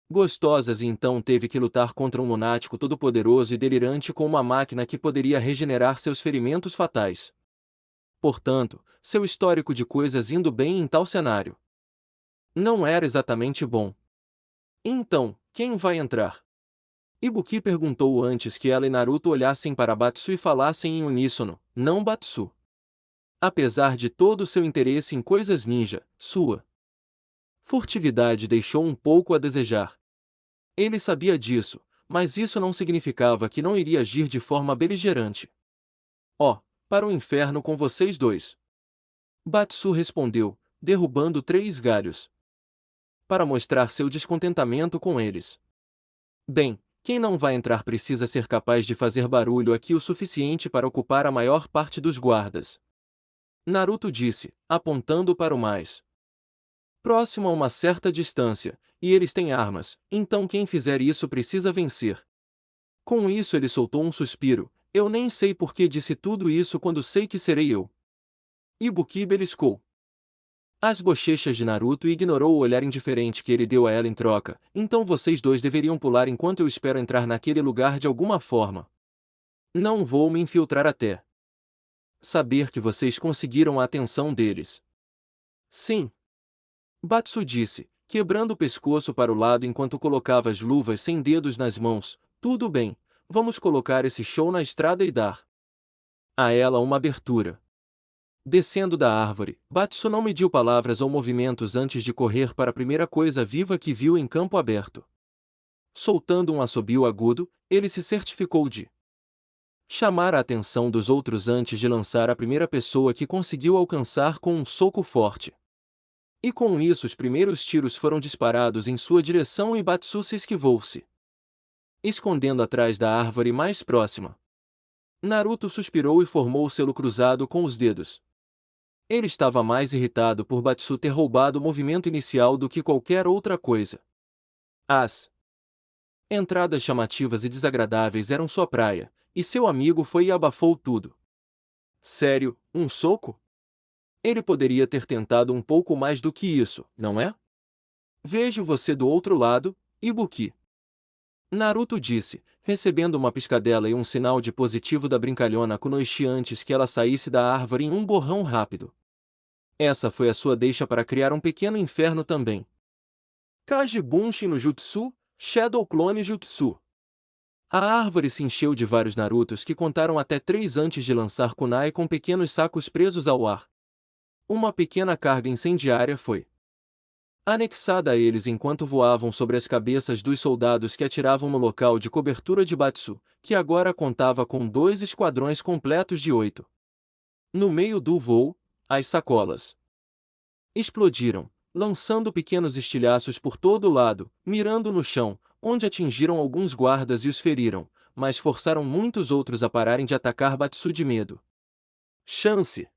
gostosas e então teve que lutar contra um lunático todo-poderoso e delirante com uma máquina que poderia regenerar seus ferimentos fatais. Portanto, seu histórico de coisas indo bem em tal cenário não era exatamente bom. Então, quem vai entrar? Ibuki perguntou antes que ela e Naruto olhassem para Batsu e falassem em uníssono, não Batsu. Apesar de todo o seu interesse em coisas ninja, sua furtividade deixou um pouco a desejar. Ele sabia disso, mas isso não significava que não iria agir de forma beligerante. Oh, para o inferno com vocês dois! Batsu respondeu, derrubando 3 galhos. Para mostrar seu descontentamento com eles. Bem, quem não vai entrar precisa ser capaz de fazer barulho aqui o suficiente para ocupar a maior parte dos guardas. Naruto disse, apontando para o mais próximo a uma certa distância, e eles têm armas, então quem fizer isso precisa vencer. Com isso ele soltou um suspiro, eu nem sei por que disse tudo isso quando sei que serei eu. Ibuki beliscou as bochechas de Naruto e ignorou o olhar indiferente que ele deu a ela em troca. Então vocês dois deveriam pular enquanto eu espero entrar naquele lugar de alguma forma. Não vou me infiltrar até saber que vocês conseguiram a atenção deles. Sim. Batsu disse, quebrando o pescoço para o lado enquanto colocava as luvas sem dedos nas mãos. Tudo bem, vamos colocar esse show na estrada e dar a ela uma abertura. Descendo da árvore, Batsu não mediu palavras ou movimentos antes de correr para a primeira coisa viva que viu em campo aberto. Soltando um assobio agudo, ele se certificou de chamar a atenção dos outros antes de lançar a primeira pessoa que conseguiu alcançar com um soco forte. E com isso os primeiros tiros foram disparados em sua direção e Batsu se esquivou-se, escondendo atrás da árvore mais próxima. Naruto suspirou e formou o selo cruzado com os dedos. Ele estava mais irritado por Batsu ter roubado o movimento inicial do que qualquer outra coisa. As entradas chamativas e desagradáveis eram sua praia, e seu amigo foi e abafou tudo. Sério, um soco? Ele poderia ter tentado um pouco mais do que isso, não é? Vejo você do outro lado, Ibuki. Naruto disse, recebendo uma piscadela e um sinal de positivo da brincalhona Kunoichi antes que ela saísse da árvore em um borrão rápido. Essa foi a sua deixa para criar um pequeno inferno também. Kaji Bunshin no Jutsu, Shadow Clone Jutsu. A árvore se encheu de vários Narutos que contaram até 3 antes de lançar kunai com pequenos sacos presos ao ar. Uma pequena carga incendiária foi anexada a eles enquanto voavam sobre as cabeças dos soldados que atiravam no local de cobertura de Batsu, que agora contava com 2 esquadrões completos de 8. No meio do voo, as sacolas explodiram, lançando pequenos estilhaços por todo lado, mirando no chão, onde atingiram alguns guardas e os feriram, mas forçaram muitos outros a pararem de atacar Batsu de medo. Chance!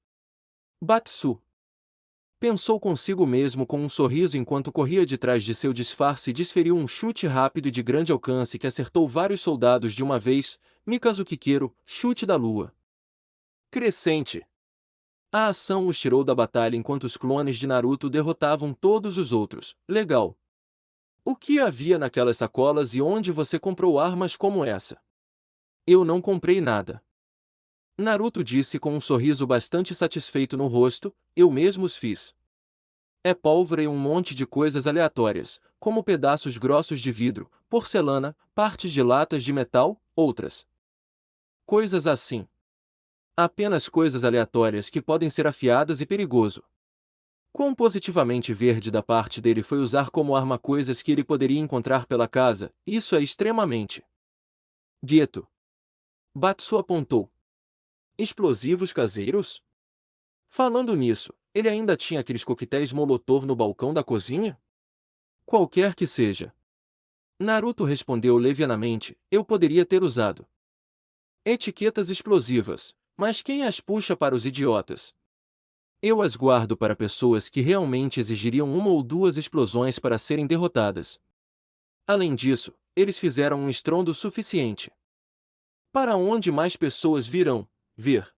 Batsu! Pensou consigo mesmo com um sorriso enquanto corria de trás de seu disfarce e desferiu um chute rápido e de grande alcance que acertou vários soldados de uma vez, Mikazuki Kero, chute da lua. Crescente! A ação os tirou da batalha enquanto os clones de Naruto derrotavam todos os outros. Legal! O que havia naquelas sacolas e onde você comprou armas como essa? Eu não comprei nada. Naruto disse com um sorriso bastante satisfeito no rosto, eu mesmo os fiz. É pólvora e um monte de coisas aleatórias, como pedaços grossos de vidro, porcelana, partes de latas de metal, outras coisas assim. Apenas coisas aleatórias que podem ser afiadas e perigoso. Quão positivamente verde da parte dele foi usar como arma coisas que ele poderia encontrar pela casa, isso é extremamente gueto. Batsu apontou. Explosivos caseiros? Falando nisso, ele ainda tinha aqueles coquetéis Molotov no balcão da cozinha? Qualquer que seja. Naruto respondeu levianamente, eu poderia ter usado etiquetas explosivas, mas quem as puxa para os idiotas? Eu as guardo para pessoas que realmente exigiriam 1 ou 2 explosões para serem derrotadas. Além disso, eles fizeram um estrondo suficiente. Para onde mais pessoas virão vir?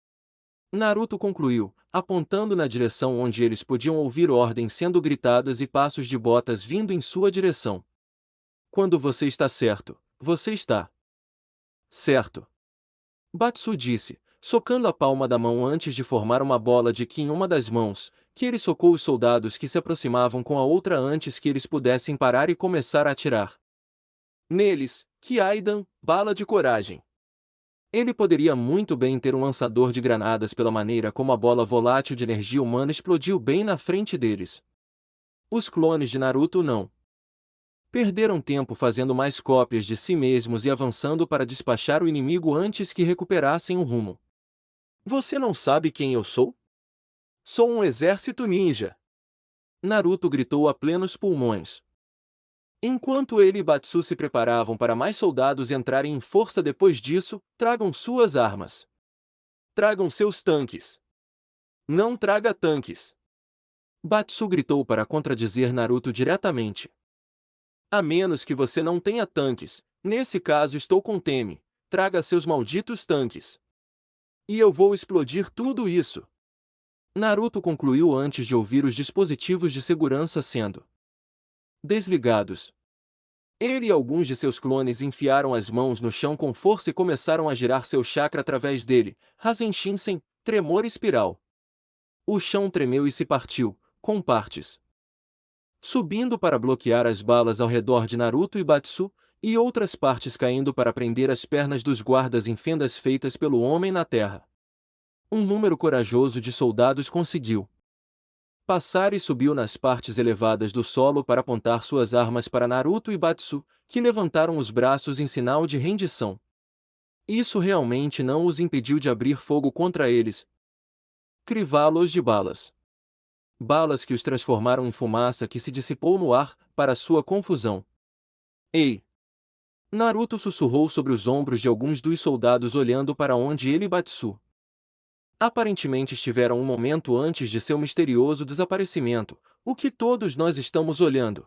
Naruto concluiu, apontando na direção onde eles podiam ouvir ordens sendo gritadas e passos de botas vindo em sua direção. Quando você está certo, você está certo. Batsu disse, socando a palma da mão antes de formar uma bola de ki em uma das mãos, que ele socou os soldados que se aproximavam com a outra antes que eles pudessem parar e começar a atirar neles, Kiaidan, bala de coragem. Ele poderia muito bem ter um lançador de granadas pela maneira como a bola volátil de energia humana explodiu bem na frente deles. Os clones de Naruto não perderam tempo fazendo mais cópias de si mesmos e avançando para despachar o inimigo antes que recuperassem o rumo. Você não sabe quem eu sou? Sou um exército ninja! Naruto gritou a plenos pulmões. Enquanto ele e Batsu se preparavam para mais soldados entrarem em força depois disso, tragam suas armas. Tragam seus tanques. Não traga tanques. Batsu gritou para contradizer Naruto diretamente. A menos que você não tenha tanques, nesse caso estou com Teme, traga seus malditos tanques. E eu vou explodir tudo isso. Naruto concluiu antes de ouvir os dispositivos de segurança sendo desligados. Ele e alguns de seus clones enfiaram as mãos no chão com força e começaram a girar seu chakra através dele, Rasen Shinsen, tremor espiral. O chão tremeu e se partiu, com partes subindo para bloquear as balas ao redor de Naruto e Batsu, e outras partes caindo para prender as pernas dos guardas em fendas feitas pelo homem na terra. Um número corajoso de soldados conseguiu passar e subiu nas partes elevadas do solo para apontar suas armas para Naruto e Batsu, que levantaram os braços em sinal de rendição. Isso realmente não os impediu de abrir fogo contra eles, crivá-los de balas. balas que os transformaram em fumaça que se dissipou no ar, para sua confusão. Ei! Naruto sussurrou sobre os ombros de alguns dos soldados olhando para onde ele e Batsu aparentemente estiveram um momento antes de seu misterioso desaparecimento, o que todos nós estamos olhando.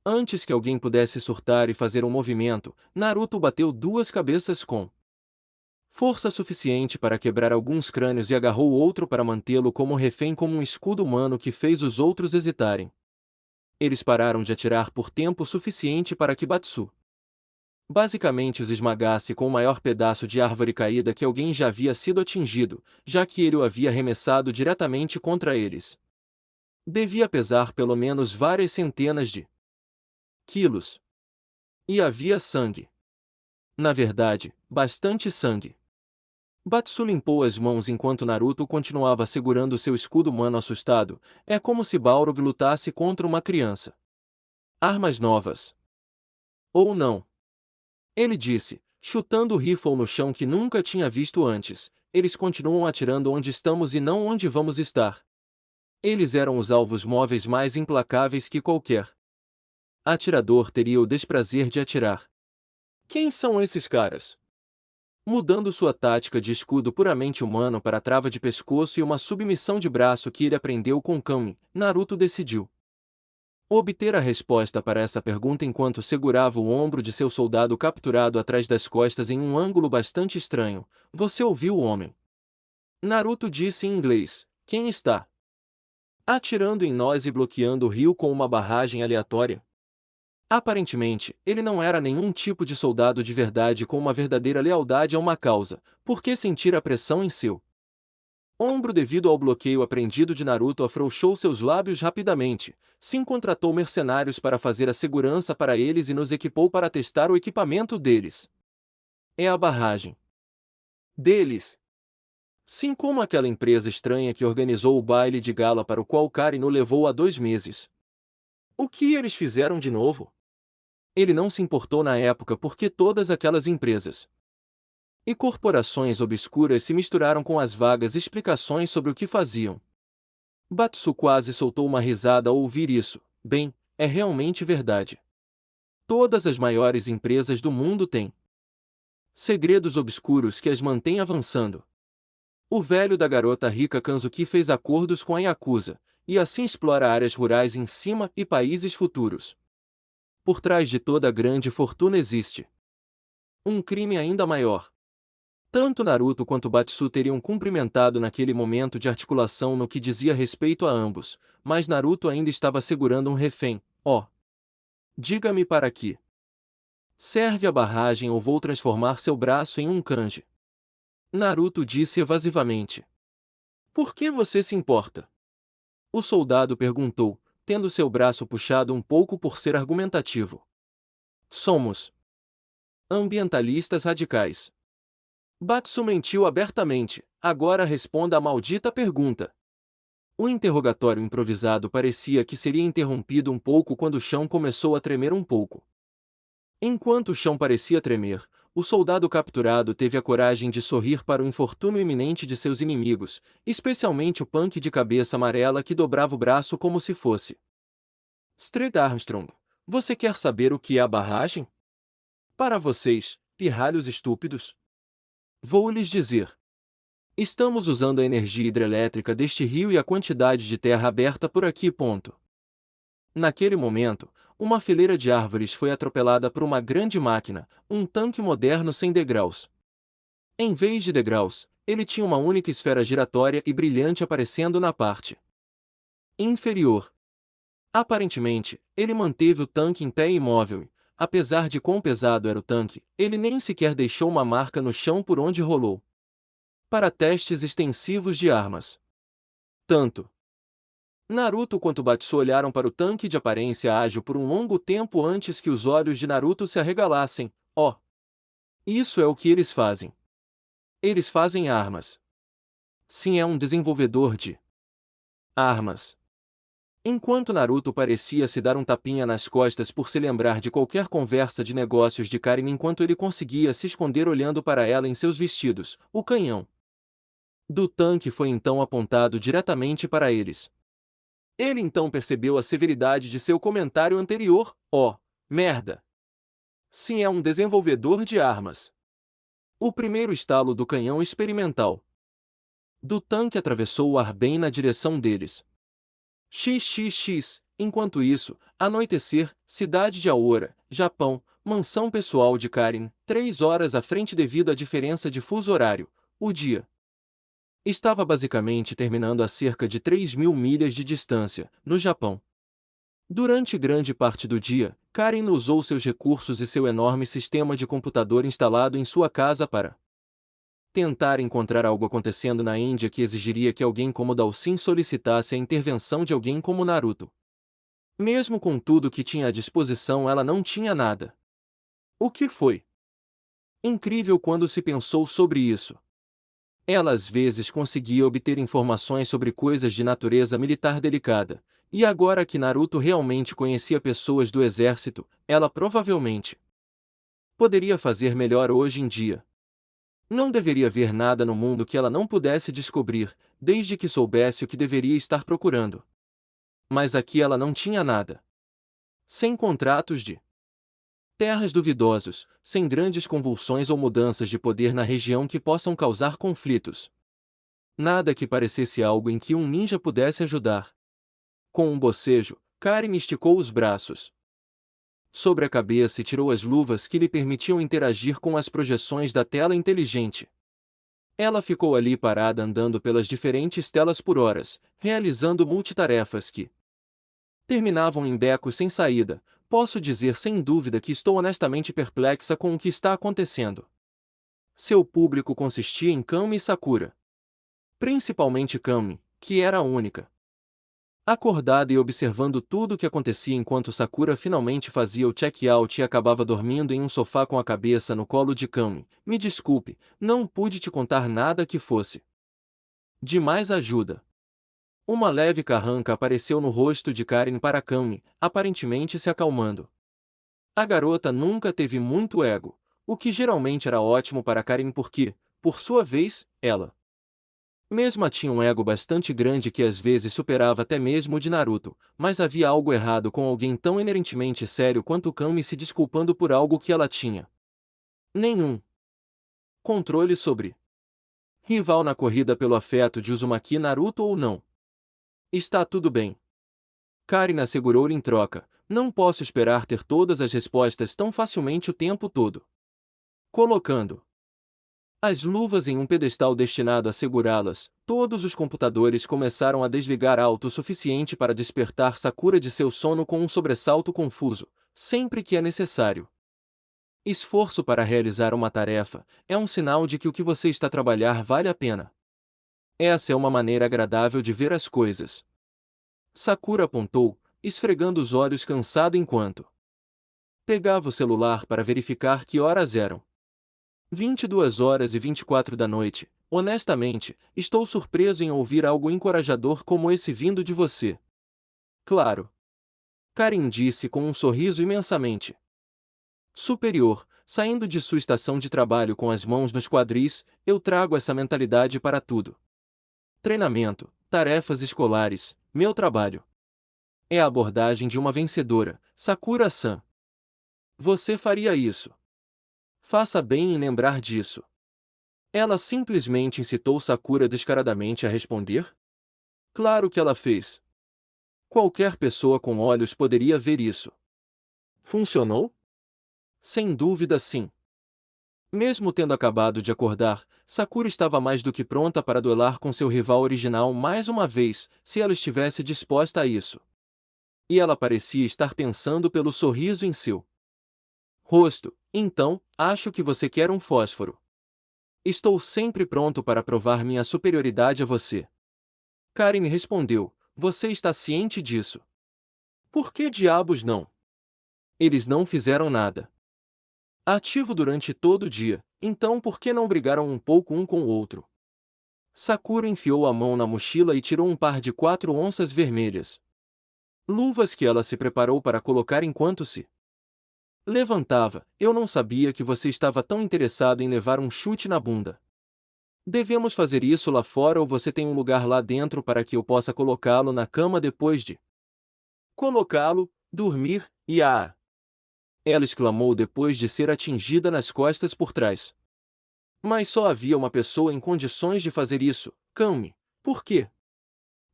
Antes que alguém pudesse surtar e fazer um movimento, Naruto bateu duas cabeças com força suficiente para quebrar alguns crânios e agarrou o outro para mantê-lo como refém como um escudo humano que fez os outros hesitarem. Eles pararam de atirar por tempo suficiente para que Batsu basicamente os esmagasse com o maior pedaço de árvore caída que alguém já havia sido atingido, já que ele o havia arremessado diretamente contra eles. Devia pesar pelo menos várias centenas de quilos. E havia sangue. Na verdade, bastante sangue. Batsu limpou as mãos enquanto Naruto continuava segurando seu escudo humano assustado. É como se Balrog lutasse contra uma criança. Armas novas. Ou não. Ele disse, chutando o rifle no chão que nunca tinha visto antes. Eles continuam atirando onde estamos e não onde vamos estar. Eles eram os alvos móveis mais implacáveis que qualquer atirador teria o desprazer de atirar. Quem são esses caras? Mudando sua tática de escudo puramente humano para trava de pescoço e uma submissão de braço que ele aprendeu com Kami, Naruto decidiu obter a resposta para essa pergunta enquanto segurava o ombro de seu soldado capturado atrás das costas em um ângulo bastante estranho. Você ouviu o homem? Naruto disse em inglês, quem está atirando em nós e bloqueando o rio com uma barragem aleatória? Aparentemente, ele não era nenhum tipo de soldado de verdade com uma verdadeira lealdade a uma causa, por que sentir a pressão em seu ombro devido ao bloqueio aprendido de Naruto afrouxou seus lábios rapidamente, sim contratou mercenários para fazer a segurança para eles e nos equipou para testar o equipamento deles. É a barragem deles. Sim, como aquela empresa estranha que organizou o baile de gala para o qual Karino levou há 2 meses. O que eles fizeram de novo? Ele não se importou na época porque todas aquelas empresas e corporações obscuras se misturaram com as vagas explicações sobre o que faziam. Batsu quase soltou uma risada ao ouvir isso. Bem, é realmente verdade. Todas as maiores empresas do mundo têm segredos obscuros que as mantêm avançando. O velho da garota rica Kanzuki fez acordos com a Yakuza, e assim explora áreas rurais em cima e países futuros. Por trás de toda grande fortuna existe um crime ainda maior. Tanto Naruto quanto Batsu teriam cumprimentado naquele momento de articulação no que dizia respeito a ambos, mas Naruto ainda estava segurando um refém. Diga-me para que serve a barragem ou vou transformar seu braço em um kanji. Naruto disse evasivamente. Por que você se importa? O soldado perguntou, tendo seu braço puxado um pouco por ser argumentativo. Somos ambientalistas radicais. Batsu mentiu abertamente. Agora responda a maldita pergunta. O interrogatório improvisado parecia que seria interrompido um pouco quando o chão começou a tremer um pouco. Enquanto o chão parecia tremer, o soldado capturado teve a coragem de sorrir para o infortúnio iminente de seus inimigos, especialmente o punk de cabeça amarela que dobrava o braço como se fosse Stred Armstrong. Você quer saber o que é a barragem? Para vocês, pirralhos estúpidos, vou lhes dizer. Estamos usando a energia hidrelétrica deste rio e a quantidade de terra aberta por aqui. Naquele momento, uma fileira de árvores foi atropelada por uma grande máquina, um tanque moderno sem degraus. Em vez de degraus, ele tinha uma única esfera giratória e brilhante aparecendo na parte inferior. Aparentemente, ele manteve o tanque em pé e imóvel e, apesar de quão pesado era o tanque, ele nem sequer deixou uma marca no chão por onde rolou. Para testes extensivos de armas. Tanto Naruto quanto Batsu olharam para o tanque de aparência ágil por um longo tempo antes que os olhos de Naruto se arregalassem. Isso é o que eles fazem. Eles fazem armas. Sim, é um desenvolvedor de armas. Enquanto Naruto parecia se dar um tapinha nas costas por se lembrar de qualquer conversa de negócios de Karin enquanto ele conseguia se esconder olhando para ela em seus vestidos, o canhão do tanque foi então apontado diretamente para eles. Ele então percebeu a severidade de seu comentário anterior. Oh, merda! Sim, é um desenvolvedor de armas. O primeiro estalo do canhão experimental do tanque atravessou o ar bem na direção deles. XXX. Enquanto isso, anoitecer, cidade de Aora, Japão, mansão pessoal de Karen, 3 horas à frente devido à diferença de fuso horário. O dia estava basicamente terminando a cerca de 3.000 milhas de distância, no Japão. Durante grande parte do dia, Karen usou seus recursos e seu enorme sistema de computador instalado em sua casa para tentar encontrar algo acontecendo na Índia que exigiria que alguém como Dhalsim solicitasse a intervenção de alguém como Naruto. Mesmo com tudo que tinha à disposição, ela não tinha nada. O que foi incrível quando se pensou sobre isso. Ela às vezes conseguia obter informações sobre coisas de natureza militar delicada, e agora que Naruto realmente conhecia pessoas do exército, ela provavelmente poderia fazer melhor hoje em dia. Não deveria haver nada no mundo que ela não pudesse descobrir, desde que soubesse o que deveria estar procurando. Mas aqui ela não tinha nada. Sem contratos de terras duvidosos, sem grandes convulsões ou mudanças de poder na região que possam causar conflitos. Nada que parecesse algo em que um ninja pudesse ajudar. Com um bocejo, Karen esticou os braços sobre a cabeça e tirou as luvas que lhe permitiam interagir com as projeções da tela inteligente. Ela ficou ali parada andando pelas diferentes telas por horas, realizando multitarefas que terminavam em becos sem saída. Posso dizer sem dúvida que estou honestamente perplexa com o que está acontecendo. Seu público consistia em Kami e Sakura. Principalmente Kami, que era a única acordada e observando tudo o que acontecia enquanto Sakura finalmente fazia o check-out e acabava dormindo em um sofá com a cabeça no colo de Kami. Me desculpe, não pude te contar nada que fosse de mais ajuda. Uma leve carranca apareceu no rosto de Karen para Kami, aparentemente se acalmando. A garota nunca teve muito ego, o que geralmente era ótimo para Karen porque, por sua vez, ela mesma tinha um ego bastante grande que às vezes superava até mesmo o de Naruto, mas havia algo errado com alguém tão inerentemente sério quanto Kami se desculpando por algo que ela tinha nenhum controle sobre. Rival na corrida pelo afeto de Uzumaki Naruto ou não? Está tudo bem. Karen assegurou-lhe em troca, não posso esperar ter todas as respostas tão facilmente o tempo todo. Colocando as luvas em um pedestal destinado a segurá-las, todos os computadores começaram a desligar alto o suficiente para despertar Sakura de seu sono com um sobressalto confuso, sempre que é necessário. Esforço para realizar uma tarefa é um sinal de que o que você está a trabalhar vale a pena. Essa é uma maneira agradável de ver as coisas. Sakura apontou, esfregando os olhos cansado enquanto pegava o celular para verificar que horas eram. 22 horas e 24 da noite. Honestamente, estou surpreso em ouvir algo encorajador como esse vindo de você. Claro. Karen disse com um sorriso imensamente superior, saindo de sua estação de trabalho com as mãos nos quadris. Eu trago essa mentalidade para tudo. Treinamento, tarefas escolares, meu trabalho. É a abordagem de uma vencedora, Sakura-san. Você faria isso. Faça bem em lembrar disso. Ela simplesmente incitou Sakura descaradamente a responder? Claro que ela fez. Qualquer pessoa com olhos poderia ver isso. Funcionou? Sem dúvida sim. Mesmo tendo acabado de acordar, Sakura estava mais do que pronta para duelar com seu rival original mais uma vez, se ela estivesse disposta a isso. E ela parecia estar pensando pelo sorriso em seu rosto. Então, acho que você quer um fósforo. Estou sempre pronto para provar minha superioridade a você. Karen respondeu, você está ciente disso. Por que diabos não? Eles não fizeram nada. Ativo durante todo o dia, então por que não brigaram um pouco um com o outro? Sakura enfiou a mão na mochila e tirou um par de 4 onças vermelhas. Luvas que ela se preparou para colocar enquanto se levantava. Eu não sabia que você estava tão interessado em levar um chute na bunda. Devemos fazer isso lá fora ou você tem um lugar lá dentro para que eu possa colocá-lo na cama depois de colocá-lo, dormir, e ela exclamou depois de ser atingida nas costas por trás. Mas só havia uma pessoa em condições de fazer isso, Kami. Por quê?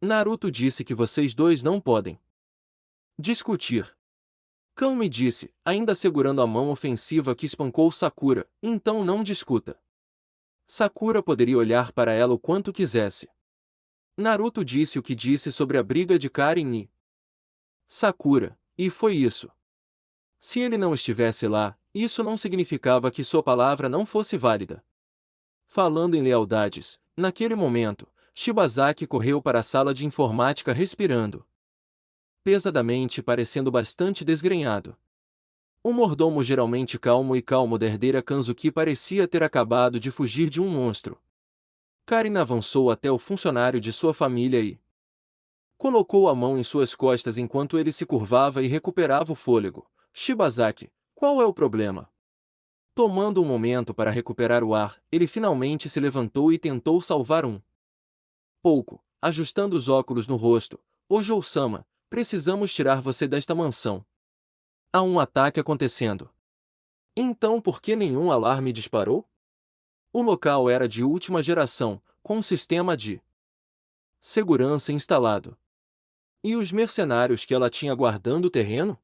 Naruto disse que vocês dois não podem discutir. Kami disse, ainda segurando a mão ofensiva que espancou Sakura, então não discuta. Sakura poderia olhar para ela o quanto quisesse. Naruto disse o que disse sobre a briga de Karen e Sakura, e foi isso. Se ele não estivesse lá, isso não significava que sua palavra não fosse válida. Falando em lealdades, naquele momento, Shibazaki correu para a sala de informática respirando pesadamente e parecendo bastante desgrenhado. O mordomo geralmente calmo e calmo da herdeira Kanzuki parecia ter acabado de fugir de um monstro. Karen avançou até o funcionário de sua família e colocou a mão em suas costas enquanto ele se curvava e recuperava o fôlego. Shibazaki, qual é o problema? Tomando um momento para recuperar o ar, ele finalmente se levantou e tentou salvar um pouco, ajustando os óculos no rosto. Ojo-sama, precisamos tirar você desta mansão. Há um ataque acontecendo. Então por que nenhum alarme disparou? O local era de última geração, com um sistema de segurança instalado. E os mercenários que ela tinha guardando o terreno?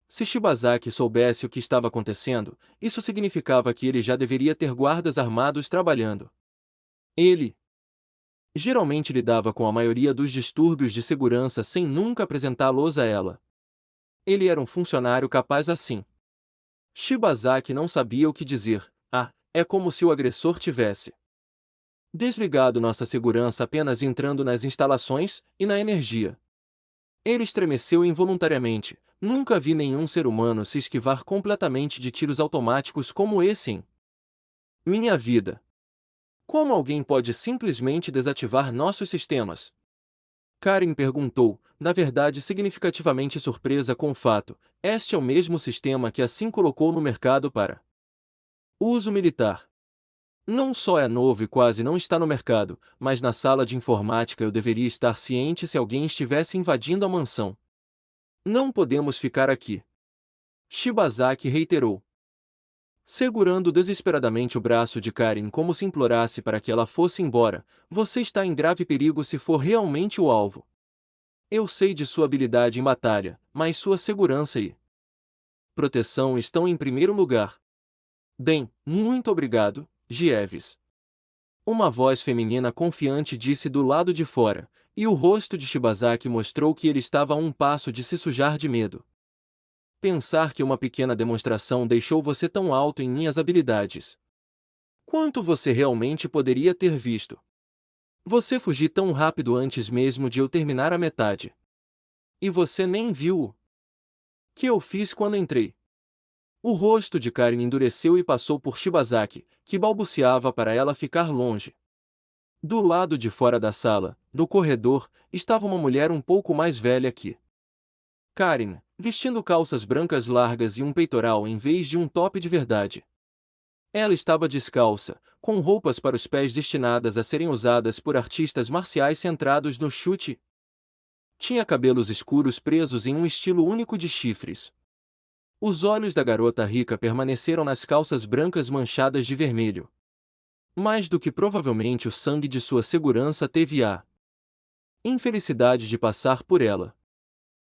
Se Shibazaki soubesse o que estava acontecendo, isso significava que ele já deveria ter guardas armados trabalhando. Ele geralmente lidava com a maioria dos distúrbios de segurança sem nunca apresentá-los a ela. Ele era um funcionário capaz assim. Shibazaki não sabia o que dizer. É como se o agressor tivesse desligado nossa segurança apenas entrando nas instalações e na energia. Ele estremeceu involuntariamente. Nunca vi nenhum ser humano se esquivar completamente de tiros automáticos como esse em minha vida. Como alguém pode simplesmente desativar nossos sistemas? Karen perguntou, na verdade significativamente surpresa com o fato. Este é o mesmo sistema que assim colocou no mercado para uso militar. Não só é novo e quase não está no mercado, mas na sala de informática eu deveria estar ciente se alguém estivesse invadindo a mansão. Não podemos ficar aqui. Shibazaki reiterou, segurando desesperadamente o braço de Karen como se implorasse para que ela fosse embora. Você está em grave perigo se for realmente o alvo. Eu sei de sua habilidade em batalha, mas sua segurança e proteção estão em primeiro lugar. Bem, muito obrigado, Gieves. Uma voz feminina confiante disse do lado de fora, e o rosto de Shibazaki mostrou que ele estava a um passo de se sujar de medo. Pensar que uma pequena demonstração deixou você tão alto em minhas habilidades. Quanto você realmente poderia ter visto? Você fugiu tão rápido antes mesmo de eu terminar a metade. E você nem viu o que eu fiz quando entrei. O rosto de Karen endureceu e passou por Shibazaki, que balbuciava para ela ficar longe. Do lado de fora da sala, no corredor, estava uma mulher um pouco mais velha que Karen, vestindo calças brancas largas e um peitoral em vez de um top de verdade. Ela estava descalça, com roupas para os pés destinadas a serem usadas por artistas marciais centrados no chute. Tinha cabelos escuros presos em um estilo único de chifres. Os olhos da garota rica permaneceram nas calças brancas manchadas de vermelho. Mais do que provavelmente o sangue de sua segurança teve a infelicidade de passar por ela.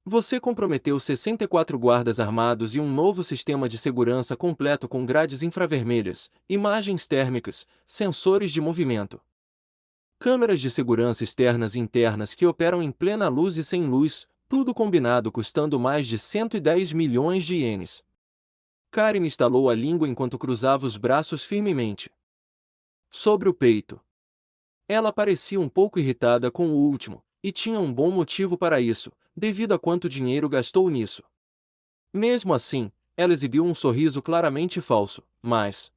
Você comprometeu 64 guardas armados e um novo sistema de segurança completo com grades infravermelhas, imagens térmicas, sensores de movimento, câmeras de segurança externas e internas que operam em plena luz e sem luz, tudo combinado custando mais de 110 milhões de ienes. Karen estalou a língua enquanto cruzava os braços firmemente sobre o peito. Ela parecia um pouco irritada com o último, e tinha um bom motivo para isso, devido a quanto dinheiro gastou nisso. Mesmo assim, ela exibiu um sorriso claramente falso, mas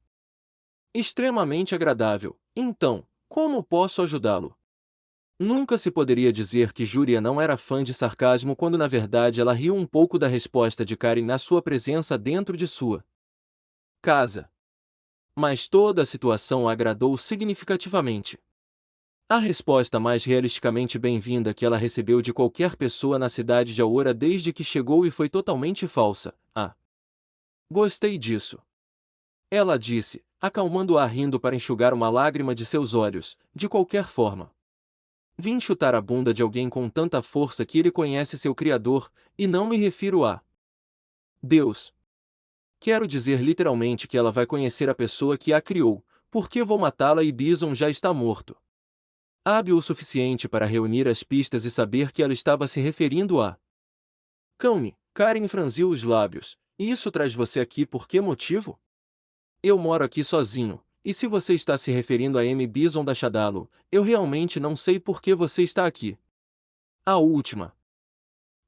extremamente agradável. Então, como posso ajudá-lo? Nunca se poderia dizer que Júlia não era fã de sarcasmo quando na verdade ela riu um pouco da resposta de Karen na sua presença dentro de sua casa. Mas toda a situação a agradou significativamente. A resposta mais realisticamente bem-vinda que ela recebeu de qualquer pessoa na cidade de Aurora desde que chegou e foi totalmente falsa. Ah, gostei disso. Ela disse, acalmando-a rindo para enxugar uma lágrima de seus olhos. De qualquer forma, vim chutar a bunda de alguém com tanta força que ele conhece seu Criador, e não me refiro a Deus. Quero dizer literalmente que ela vai conhecer a pessoa que a criou, porque vou matá-la e Bison já está morto. Hábil o suficiente para reunir as pistas e saber que ela estava se referindo a Calme, Karen franziu os lábios. E isso traz você aqui por que motivo? Eu moro aqui sozinho, e se você está se referindo a M. Bison da Shadalo, eu realmente não sei por que você está aqui. A última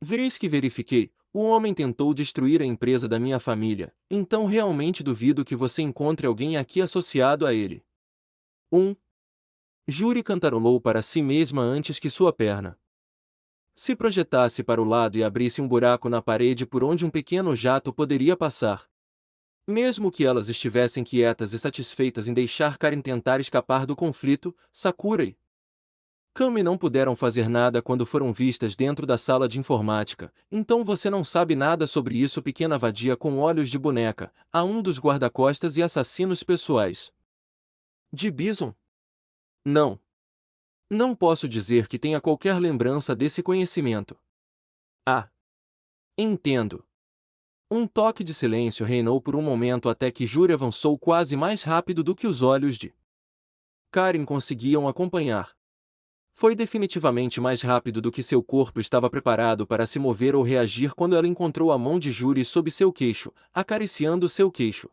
vez que verifiquei, o homem tentou destruir a empresa da minha família, então realmente duvido que você encontre alguém aqui associado a ele. Júri cantarolou para si mesma antes que sua perna se projetasse para o lado e abrisse um buraco na parede por onde um pequeno jato poderia passar. Mesmo que elas estivessem quietas e satisfeitas em deixar Karen tentar escapar do conflito, Sakura e Kami não puderam fazer nada quando foram vistas dentro da sala de informática. Então você não sabe nada sobre isso, pequena vadia com olhos de boneca, a um dos guarda-costas e assassinos pessoais de Bison? Não. Não posso dizer que tenha qualquer lembrança desse conhecimento. Ah, entendo. Um toque de silêncio reinou por um momento até que Júri avançou quase mais rápido do que os olhos de Karen conseguiam acompanhar. Foi definitivamente mais rápido do que seu corpo estava preparado para se mover ou reagir quando ela encontrou a mão de Júri sob seu queixo, acariciando seu queixo.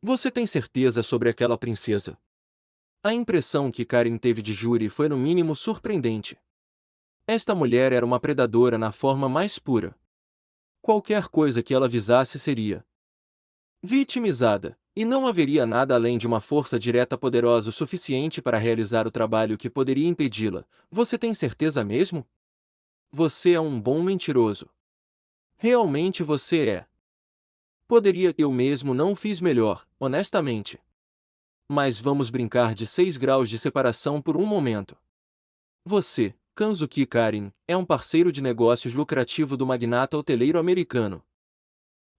Você tem certeza sobre aquela princesa? A impressão que Karen teve de Júri foi no mínimo surpreendente. Esta mulher era uma predadora na forma mais pura. Qualquer coisa que ela visasse seria vitimizada, e não haveria nada além de uma força direta poderosa o suficiente para realizar o trabalho que poderia impedi-la. Você tem certeza mesmo? Você é um bom mentiroso. Realmente você é. Eu mesmo não fiz melhor, honestamente. Mas vamos brincar de 6 graus de separação por um momento. Você, Kanzuki Karen, é um parceiro de negócios lucrativo do magnata hoteleiro americano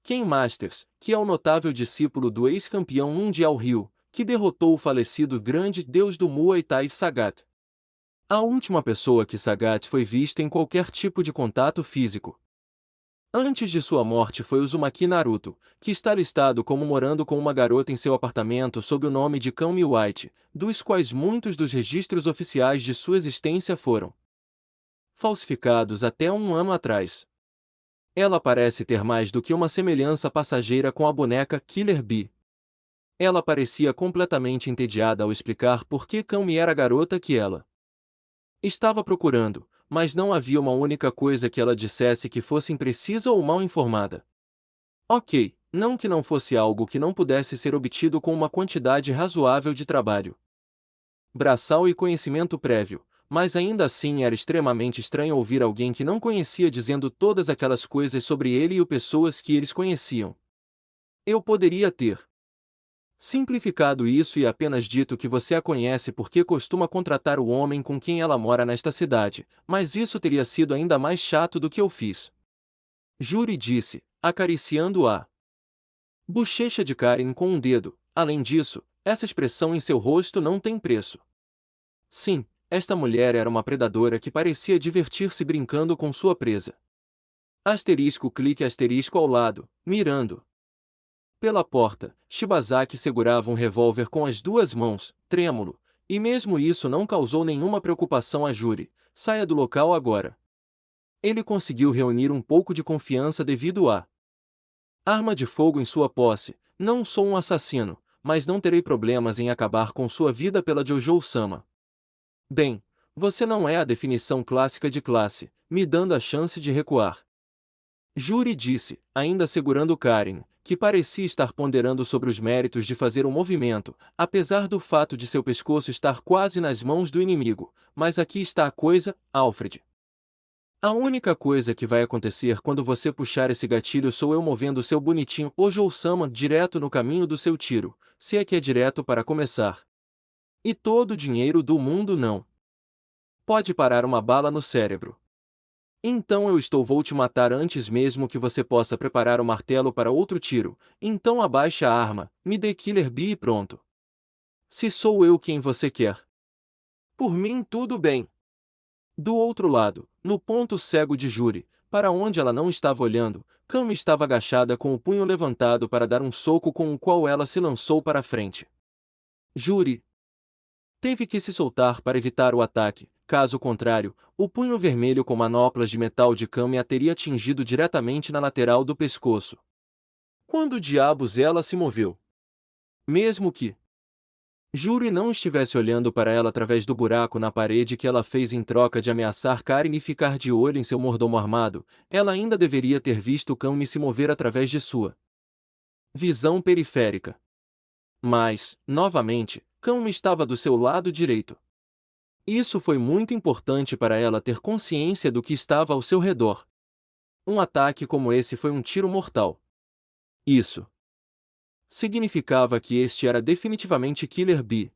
Ken Masters, que é o notável discípulo do ex-campeão mundial Ryu, que derrotou o falecido grande deus do Muay Thai Sagat. A última pessoa que Sagat foi vista em qualquer tipo de contato físico antes de sua morte foi Uzumaki Naruto, que está listado como morando com uma garota em seu apartamento sob o nome de Kami White, dos quais muitos dos registros oficiais de sua existência foram falsificados até um ano atrás. Ela parece ter mais do que uma semelhança passageira com a boneca Killer Bee. Ela parecia completamente entediada ao explicar por que Kami era a garota que ela estava procurando, mas não havia uma única coisa que ela dissesse que fosse imprecisa ou mal informada. Ok, não que não fosse algo que não pudesse ser obtido com uma quantidade razoável de trabalho braçal e conhecimento prévio, mas ainda assim era extremamente estranho ouvir alguém que não conhecia dizendo todas aquelas coisas sobre ele e o pessoas que eles conheciam. Eu poderia ter simplificado isso e apenas dito que você a conhece porque costuma contratar o homem com quem ela mora nesta cidade, mas isso teria sido ainda mais chato do que eu fiz. Júri disse, acariciando a bochecha de Karen com um dedo. Além disso, essa expressão em seu rosto não tem preço. Sim, esta mulher era uma predadora que parecia divertir-se brincando com sua presa. Asterisco clique asterisco ao lado, mirando. Pela porta, Shibazaki segurava um revólver com as duas mãos, trêmulo, e mesmo isso não causou nenhuma preocupação a Júri. Saia do local agora. Ele conseguiu reunir um pouco de confiança devido à arma de fogo em sua posse. Não sou um assassino, mas não terei problemas em acabar com sua vida pela Jojo-sama. Bem, você não é a definição clássica de classe, me dando a chance de recuar. Júri disse, ainda segurando Karen, que parecia estar ponderando sobre os méritos de fazer um movimento, apesar do fato de seu pescoço estar quase nas mãos do inimigo. Mas aqui está a coisa, Alfred. A única coisa que vai acontecer quando você puxar esse gatilho sou eu movendo seu bonitinho Ojo-sama direto no caminho do seu tiro. se é que é direto para começar. E todo o dinheiro do mundo não pode parar uma bala no cérebro. Então vou te matar antes mesmo que você possa preparar o martelo para outro tiro, então abaixe a arma, me dê Killer Bee e pronto. Se sou eu quem você quer. Por mim tudo bem. Do outro lado, no ponto cego de Juri, para onde ela não estava olhando, Kami estava agachada com o punho levantado para dar um soco com o qual ela se lançou para a frente. Juri teve que se soltar para evitar o ataque, caso contrário, o punho vermelho com manoplas de metal de Kami a teria atingido diretamente na lateral do pescoço. Quando diabos ela se moveu? Mesmo que Juri não estivesse olhando para ela através do buraco na parede que ela fez em troca de ameaçar Karen e ficar de olho em seu mordomo armado, ela ainda deveria ter visto Kami se mover através de sua visão periférica. Mas, novamente, Kami estava do seu lado direito. Isso foi muito importante para ela ter consciência do que estava ao seu redor. Um ataque como esse foi um tiro mortal. Isso significava que este era definitivamente Killer Bee.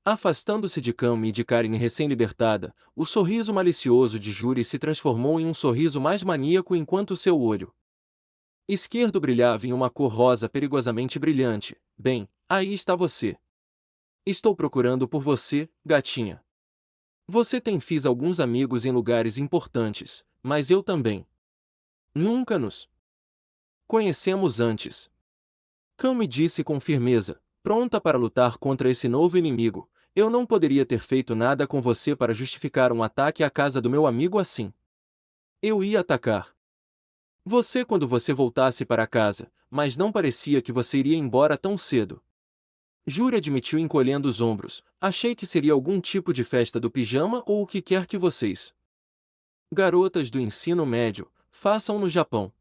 Afastando-se de Kami e de Karen recém-libertada, o sorriso malicioso de Juri se transformou em um sorriso mais maníaco enquanto seu olho esquerdo brilhava em uma cor rosa perigosamente brilhante. Bem, aí está você. Estou procurando por você, gatinha. Você fiz alguns amigos em lugares importantes, mas eu também. Nunca nos conhecemos antes. Kami disse com firmeza, pronta para lutar contra esse novo inimigo. Eu não poderia ter feito nada com você para justificar um ataque à casa do meu amigo assim. Eu ia atacar você quando você voltasse para casa, mas não parecia que você iria embora tão cedo. Juri admitiu encolhendo os ombros, achei que seria algum tipo de festa do pijama ou o que quer que vocês, garotas do ensino médio, façam no Japão.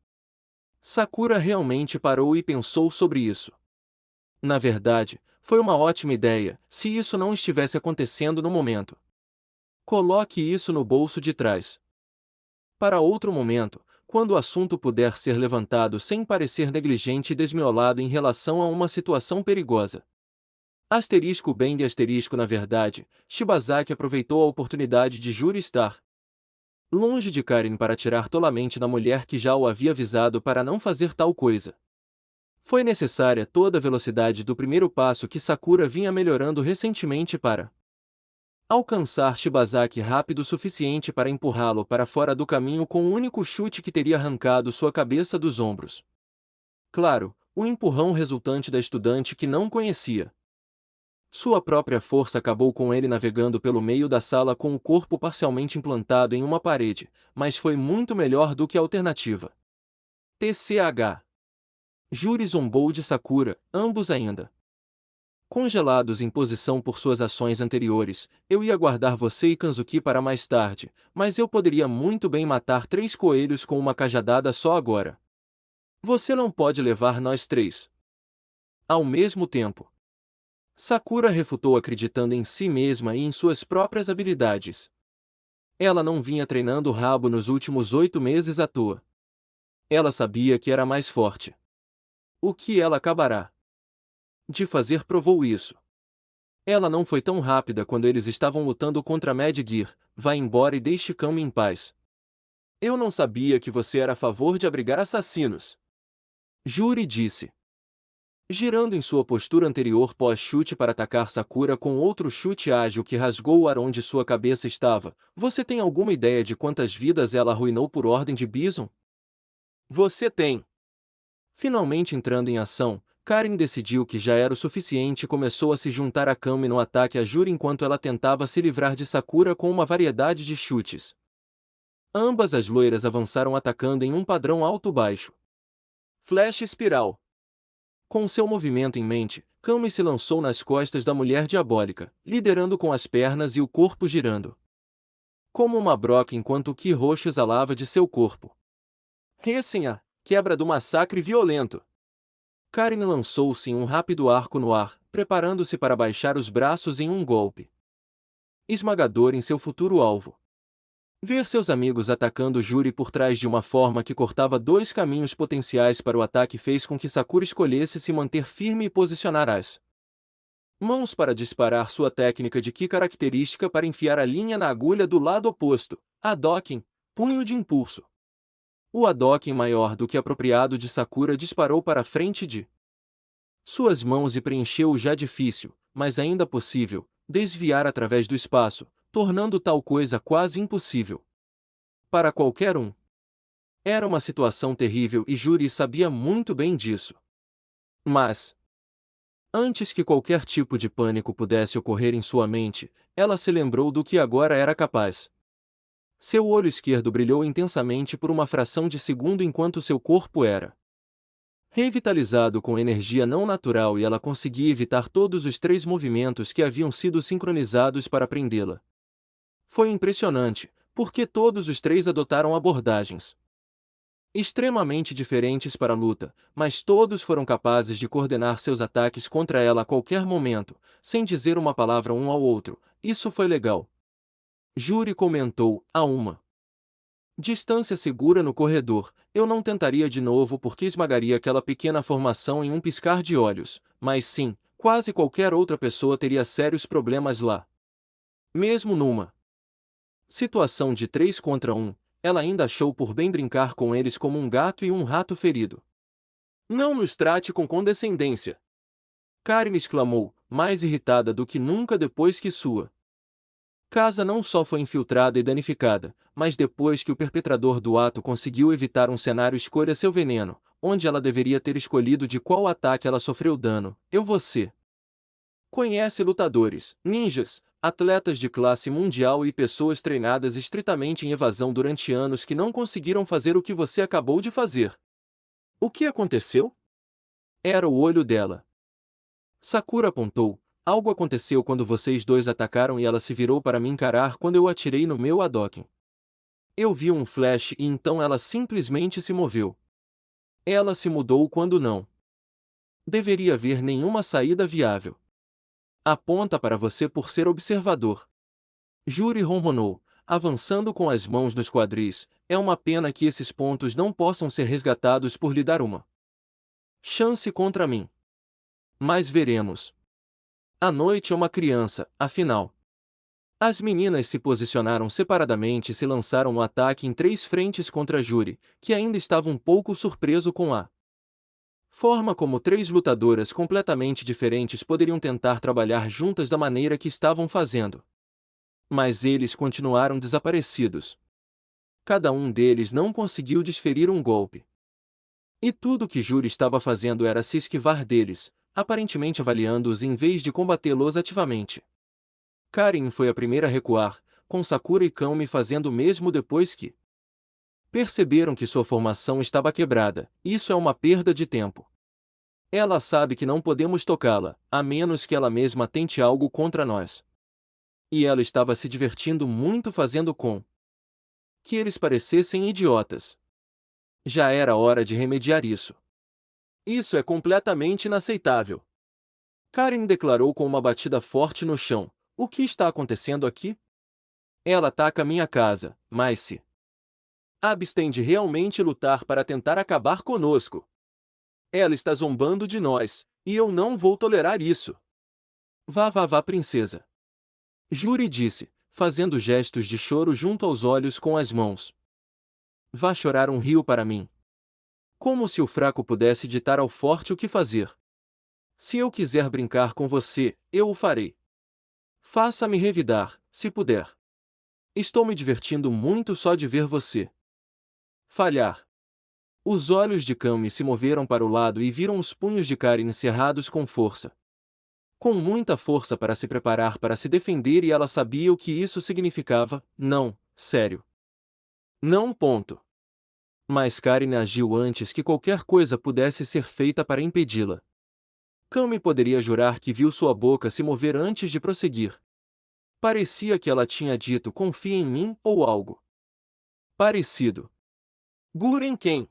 Sakura realmente parou e pensou sobre isso. Na verdade, foi uma ótima ideia, se isso não estivesse acontecendo no momento. Coloque isso no bolso de trás. Para outro momento, quando o assunto puder ser levantado sem parecer negligente e desmiolado em relação a uma situação perigosa. Asterisco bem de asterisco na verdade, Shibazaki aproveitou a oportunidade de Juri estar longe de Karen para atirar tolamente na mulher que já o havia avisado para não fazer tal coisa. Foi necessária toda a velocidade do primeiro passo que Sakura vinha melhorando recentemente para alcançar Shibazaki rápido o suficiente para empurrá-lo para fora do caminho com um único chute que teria arrancado sua cabeça dos ombros. Claro, o empurrão resultante da estudante que não conhecia. Sua própria força acabou com ele navegando pelo meio da sala com o corpo parcialmente implantado em uma parede, mas foi muito melhor do que a alternativa. TCH. Juri zombou de Sakura, ambos ainda congelados em posição por suas ações anteriores. Eu ia guardar você e Kanzuki para mais tarde, mas eu poderia muito bem matar 3 coelhos com uma cajadada só agora. Você não pode levar nós 3 ao mesmo tempo. Sakura refutou acreditando em si mesma e em suas próprias habilidades. Ela não vinha treinando o rabo nos últimos 8 meses à toa. Ela sabia que era mais forte. O que ela acabará de fazer provou isso. Ela não foi tão rápida quando eles estavam lutando contra Mad Gear. Vá embora e deixe Kami em paz. Eu não sabia que você era a favor de abrigar assassinos. Juri disse, girando em sua postura anterior pós-chute para atacar Sakura com outro chute ágil que rasgou o ar onde sua cabeça estava. Você tem alguma ideia de quantas vidas ela arruinou por ordem de Bison? Você tem. Finalmente entrando em ação, Karen decidiu que já era o suficiente e começou a se juntar a Kami no ataque a Juri enquanto ela tentava se livrar de Sakura com uma variedade de chutes. Ambas as loiras avançaram atacando em um padrão alto-baixo. Flash espiral. Com seu movimento em mente, Kami se lançou nas costas da mulher diabólica, liderando com as pernas e o corpo girando como uma broca enquanto o Ki roxo exalava de seu corpo. Ressenha, quebra do massacre violento. Karen lançou-se em um rápido arco no ar, preparando-se para baixar os braços em um golpe esmagador em seu futuro alvo. Ver seus amigos atacando Juri por trás de uma forma que cortava 2 caminhos potenciais para o ataque fez com que Sakura escolhesse se manter firme e posicionar as Mãos para disparar sua técnica de ki característica para enfiar a linha na agulha do lado oposto. Hadouken, punho de impulso. O Hadouken maior do que apropriado de Sakura disparou para a frente de suas mãos e preencheu o já difícil, mas ainda possível, desviar através do espaço, tornando tal coisa quase impossível para qualquer um. Era uma situação terrível e Juri sabia muito bem disso. Mas, antes que qualquer tipo de pânico pudesse ocorrer em sua mente, ela se lembrou do que agora era capaz. Seu olho esquerdo brilhou intensamente por uma fração de segundo enquanto seu corpo era revitalizado com energia não natural e ela conseguia evitar todos os 3 movimentos que haviam sido sincronizados para prendê-la. Foi impressionante, porque todos os 3 adotaram abordagens extremamente diferentes para a luta, mas todos foram capazes de coordenar seus ataques contra ela a qualquer momento, sem dizer uma palavra um ao outro. Isso foi legal. Juri comentou, a uma distância segura no corredor. Eu não tentaria de novo porque esmagaria aquela pequena formação em um piscar de olhos, mas sim, quase qualquer outra pessoa teria sérios problemas lá. Mesmo numa situação de 3 contra 1, ela ainda achou por bem brincar com eles como um gato e um rato ferido. Não nos trate com condescendência. Karin exclamou, mais irritada do que nunca depois que sua casa não só foi infiltrada e danificada, mas depois que o perpetrador do ato conseguiu evitar um cenário escolha seu veneno, onde ela deveria ter escolhido de qual ataque ela sofreu dano. Você conhece lutadores, ninjas, atletas de classe mundial e pessoas treinadas estritamente em evasão durante anos que não conseguiram fazer o que você acabou de fazer. O que aconteceu? Era o olho dela. Sakura apontou. Algo aconteceu quando vocês dois atacaram e ela se virou para me encarar quando eu atirei no meu Hadouken. Eu vi um flash e então ela simplesmente se moveu. Ela se mudou quando não deveria haver nenhuma saída viável. Aponta para você por ser observador. Juri ronronou, avançando com as mãos nos quadris. É uma pena que esses pontos não possam ser resgatados por lhe dar uma chance contra mim. Mas veremos. A noite é uma criança, afinal. As meninas se posicionaram separadamente e se lançaram no ataque em 3 frentes contra Juri, que ainda estava um pouco surpreso com a forma como 3 lutadoras completamente diferentes poderiam tentar trabalhar juntas da maneira que estavam fazendo. Mas eles continuaram desaparecidos. Cada um deles não conseguiu desferir um golpe. E tudo que Juri estava fazendo era se esquivar deles, aparentemente avaliando-os em vez de combatê-los ativamente. Karin foi a primeira a recuar, com Sakura e Kami fazendo o mesmo depois que perceberam que sua formação estava quebrada. Isso é uma perda de tempo. Ela sabe que não podemos tocá-la, a menos que ela mesma tente algo contra nós. E ela estava se divertindo muito fazendo com que eles parecessem idiotas. Já era hora de remediar isso. Isso é completamente inaceitável. Karin declarou com uma batida forte no chão. O que está acontecendo aqui? Ela ataca minha casa, mas se abstém de realmente lutar para tentar acabar conosco. Ela está zombando de nós, e eu não vou tolerar isso. Vá, vá, vá, princesa. Juri disse, fazendo gestos de choro junto aos olhos com as mãos. Vá chorar um rio para mim. Como se o fraco pudesse ditar ao forte o que fazer. Se eu quiser brincar com você, eu o farei. Faça-me revidar, se puder. Estou me divertindo muito só de ver você falhar. Os olhos de Kami se moveram para o lado e viram os punhos de Karin cerrados com força. Com muita força para se preparar para se defender e ela sabia o que isso significava. Não, sério. Não, ponto. Mas Karin agiu antes que qualquer coisa pudesse ser feita para impedi-la. Kami poderia jurar que viu sua boca se mover antes de prosseguir. Parecia que ela tinha dito confia em mim ou algo parecido. Gurenken.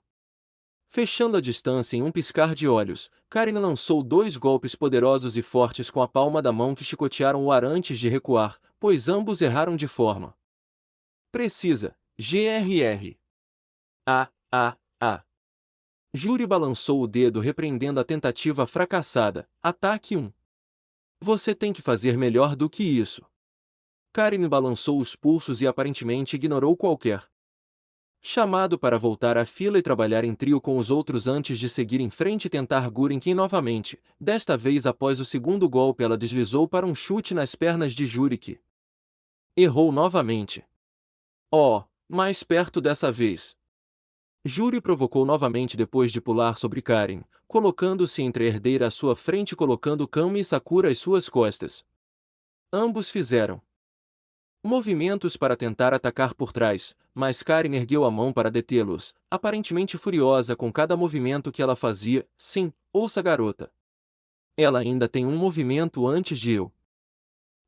Fechando a distância em um piscar de olhos, Karin lançou 2 golpes poderosos e fortes com a palma da mão que chicotearam o ar antes de recuar, pois ambos erraram de forma precisa. GRR. A. Juri balançou o dedo repreendendo a tentativa fracassada. Ataque 1. Você tem que fazer melhor do que isso. Karin balançou os pulsos e aparentemente ignorou qualquer chamado para voltar à fila e trabalhar em trio com os outros antes de seguir em frente e tentar Gurren novamente. Desta vez, após o segundo golpe, ela deslizou para um chute nas pernas de Juri, que errou novamente. Oh, mais perto dessa vez. Juri provocou novamente depois de pular sobre Karin, colocando-se entre a herdeira à sua frente e colocando Kami e Sakura às suas costas. Ambos fizeram movimentos para tentar atacar por trás, mas Karin ergueu a mão para detê-los, aparentemente furiosa com cada movimento que ela fazia. Sim, ouça, garota. Ela ainda tem um movimento antes de eu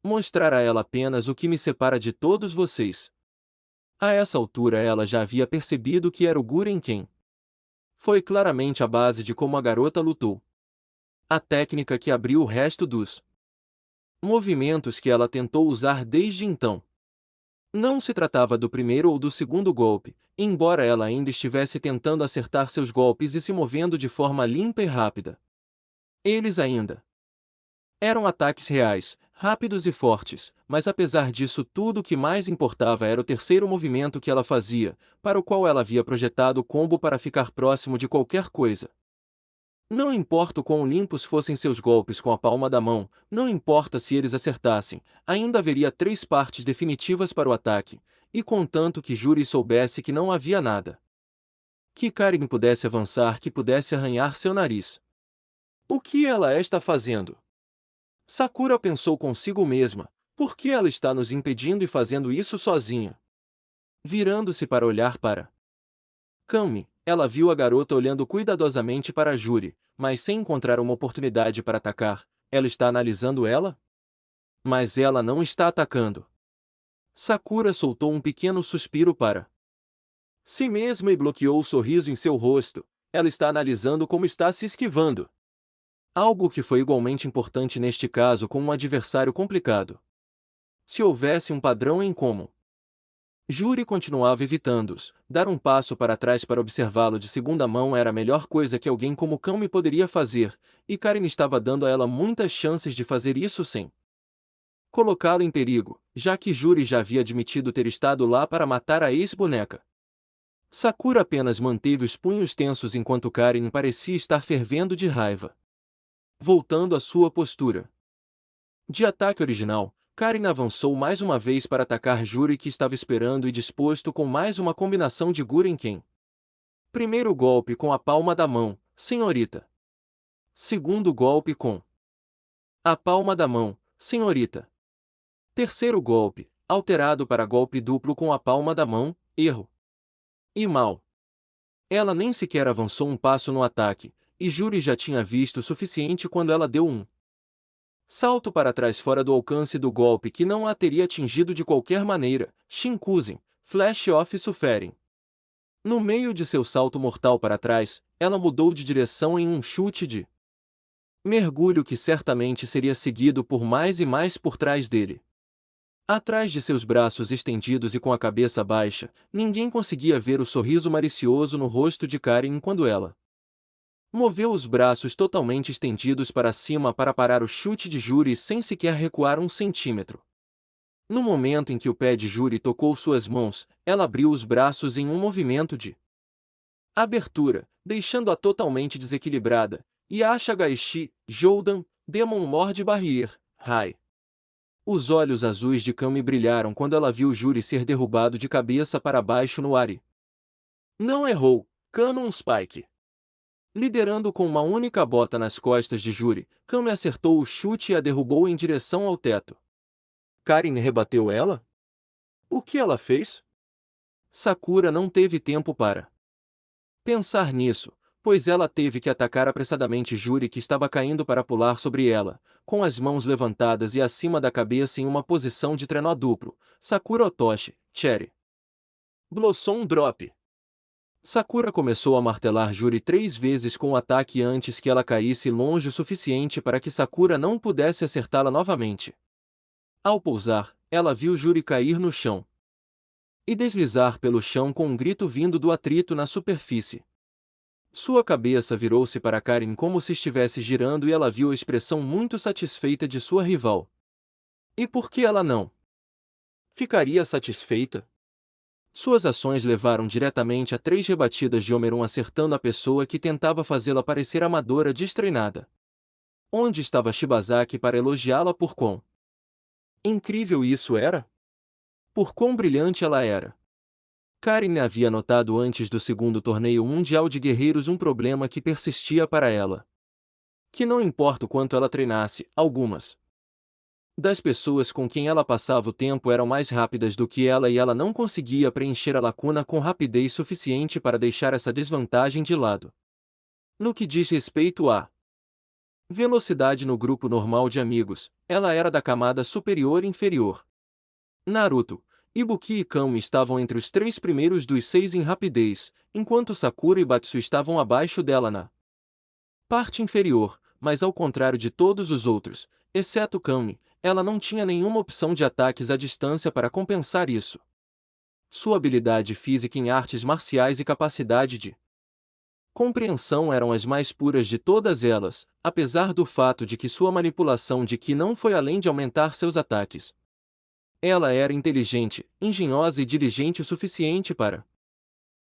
mostrar a ela apenas o que me separa de todos vocês. A essa altura ela já havia percebido que era o Gurren quem foi claramente a base de como a garota lutou. A técnica que abriu o resto dos movimentos que ela tentou usar desde então. Não se tratava do primeiro ou do segundo golpe, embora ela ainda estivesse tentando acertar seus golpes e se movendo de forma limpa e rápida. Eles ainda eram ataques reais, rápidos e fortes, mas apesar disso tudo o que mais importava era o terceiro movimento que ela fazia, para o qual ela havia projetado o combo para ficar próximo de qualquer coisa. Não importa o quão limpos fossem seus golpes com a palma da mão, não importa se eles acertassem, ainda haveria 3 partes definitivas para o ataque, e contanto que Juri soubesse que não havia nada que Karin pudesse avançar, que pudesse arranhar seu nariz. O que ela está fazendo? Sakura pensou consigo mesma, por que ela está nos impedindo e fazendo isso sozinha? Virando-se para olhar para Kami, ela viu a garota olhando cuidadosamente para Juri, mas sem encontrar uma oportunidade para atacar. Ela está analisando ela? Mas ela não está atacando. Sakura soltou um pequeno suspiro para si mesma e bloqueou o sorriso em seu rosto. Ela está analisando como está se esquivando. Algo que foi igualmente importante neste caso com um adversário complicado. Se houvesse um padrão em como Juri continuava evitando-os. Dar um passo para trás para observá-lo de segunda mão era a melhor coisa que alguém como Kami poderia fazer, e Karin estava dando a ela muitas chances de fazer isso sem colocá-lo em perigo, já que Juri já havia admitido ter estado lá para matar a ex-boneca. Sakura apenas manteve os punhos tensos enquanto Karin parecia estar fervendo de raiva. Voltando à sua postura de ataque original, Karin avançou mais uma vez para atacar Juri, que estava esperando e disposto com mais uma combinação de Gurren Ken. Primeiro golpe com a palma da mão, senhorita. Segundo golpe com a palma da mão, senhorita. Terceiro golpe, alterado para golpe duplo com a palma da mão, erro. E mal. Ela nem sequer avançou um passo no ataque, e Juri já tinha visto o suficiente quando ela deu um salto para trás fora do alcance do golpe que não a teria atingido de qualquer maneira. Shinkusen, Flash Off Suffering. No meio de seu salto mortal para trás, ela mudou de direção em um chute de mergulho que certamente seria seguido por mais e mais por trás dele. Atrás de seus braços estendidos e com a cabeça baixa, ninguém conseguia ver o sorriso malicioso no rosto de Karin quando ela moveu os braços totalmente estendidos para cima para parar o chute de Juri sem sequer recuar um centímetro. No momento em que o pé de Juri tocou suas mãos, ela abriu os braços em um movimento de abertura, deixando-a totalmente desequilibrada, e Asha Gaishi, Joudan, Demon Mord Barrier, Rai. Os olhos azuis de Kami brilharam quando ela viu Juri ser derrubado de cabeça para baixo no ar e não errou. Cannon Spike. Liderando com uma única bota nas costas de Juri, Kami acertou o chute e a derrubou em direção ao teto. Karin rebateu ela? O que ela fez? Sakura não teve tempo para pensar nisso, pois ela teve que atacar apressadamente Juri, que estava caindo, para pular sobre ela, com as mãos levantadas e acima da cabeça em uma posição de trenó duplo. Sakura Otoshi, Cherry Blossom Drop. Sakura começou a martelar Juri 3 vezes com o ataque antes que ela caísse longe o suficiente para que Sakura não pudesse acertá-la novamente. Ao pousar, ela viu Juri cair no chão e deslizar pelo chão com um grito vindo do atrito na superfície. Sua cabeça virou-se para Karin como se estivesse girando e ela viu a expressão muito satisfeita de sua rival. E por que ela não ficaria satisfeita? Suas ações levaram diretamente a 3 rebatidas de Homer, acertando a pessoa que tentava fazê-la parecer amadora destreinada. Onde estava Shibazaki para elogiá-la por quão incrível isso era? Por quão brilhante ela era? Karin havia notado antes do segundo torneio mundial de guerreiros um problema que persistia para ela. Que não importa o quanto ela treinasse, algumas das pessoas com quem ela passava o tempo eram mais rápidas do que ela e ela não conseguia preencher a lacuna com rapidez suficiente para deixar essa desvantagem de lado. No que diz respeito à velocidade no grupo normal de amigos, ela era da camada superior e inferior. Naruto, Ibuki e Kami estavam entre os 3 primeiros dos 6 em rapidez, enquanto Sakura e Batsu estavam abaixo dela na parte inferior, mas ao contrário de todos os outros, exceto Kami, ela não tinha nenhuma opção de ataques à distância para compensar isso. Sua habilidade física em artes marciais e capacidade de compreensão eram as mais puras de todas elas, apesar do fato de que sua manipulação de Ki não foi além de aumentar seus ataques. Ela era inteligente, engenhosa e diligente o suficiente para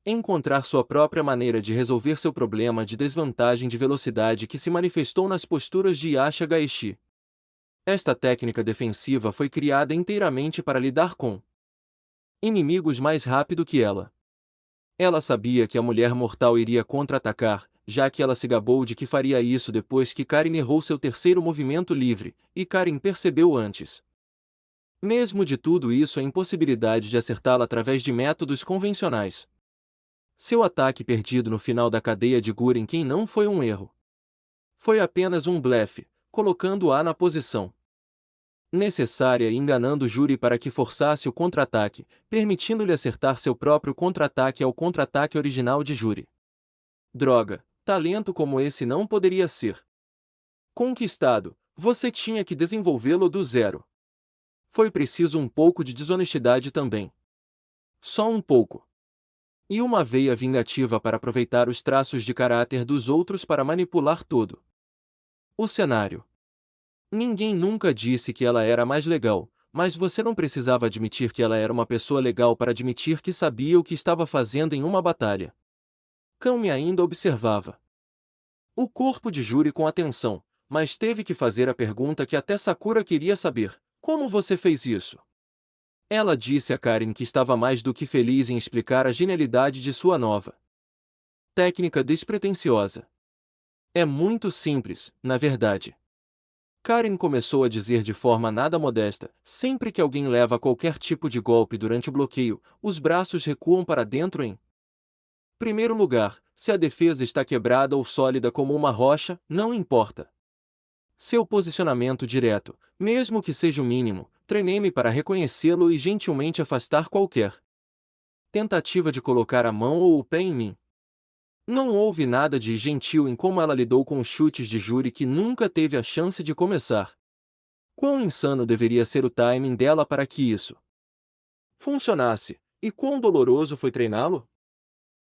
encontrar sua própria maneira de resolver seu problema de desvantagem de velocidade que se manifestou nas posturas de Yasha Gaeshi. Esta técnica defensiva foi criada inteiramente para lidar com inimigos mais rápido que ela. Ela sabia que a mulher mortal iria contra-atacar, já que ela se gabou de que faria isso depois que Karin errou seu terceiro movimento livre, e Karin percebeu antes mesmo de tudo isso a impossibilidade de acertá-la através de métodos convencionais. Seu ataque perdido no final da cadeia de Gurenkin não foi um erro. Foi apenas um blefe, colocando-a na posição necessária e enganando Juri para que forçasse o contra-ataque, permitindo-lhe acertar seu próprio contra-ataque ao contra-ataque original de Juri. Droga, talento como esse não poderia ser conquistado, você tinha que desenvolvê-lo do zero. Foi preciso um pouco de desonestidade também. Só um pouco. E uma veia vingativa para aproveitar os traços de caráter dos outros para manipular todo o cenário. Ninguém nunca disse que ela era mais legal, mas você não precisava admitir que ela era uma pessoa legal para admitir que sabia o que estava fazendo em uma batalha. Kami ainda observava o corpo de Juri com atenção, mas teve que fazer a pergunta que até Sakura queria saber: como você fez isso? Ela disse a Karin que estava mais do que feliz em explicar a genialidade de sua nova técnica despretensiosa. É muito simples, na verdade. Karin começou a dizer de forma nada modesta: sempre que alguém leva qualquer tipo de golpe durante o bloqueio, os braços recuam para dentro em primeiro lugar, se a defesa está quebrada ou sólida como uma rocha, não importa seu posicionamento direto, mesmo que seja o mínimo, treinei-me para reconhecê-lo e gentilmente afastar qualquer tentativa de colocar a mão ou o pé em mim. Não houve nada de gentil em como ela lidou com os chutes de Juri que nunca teve a chance de começar. Quão insano deveria ser o timing dela para que isso funcionasse, e quão doloroso foi treiná-lo?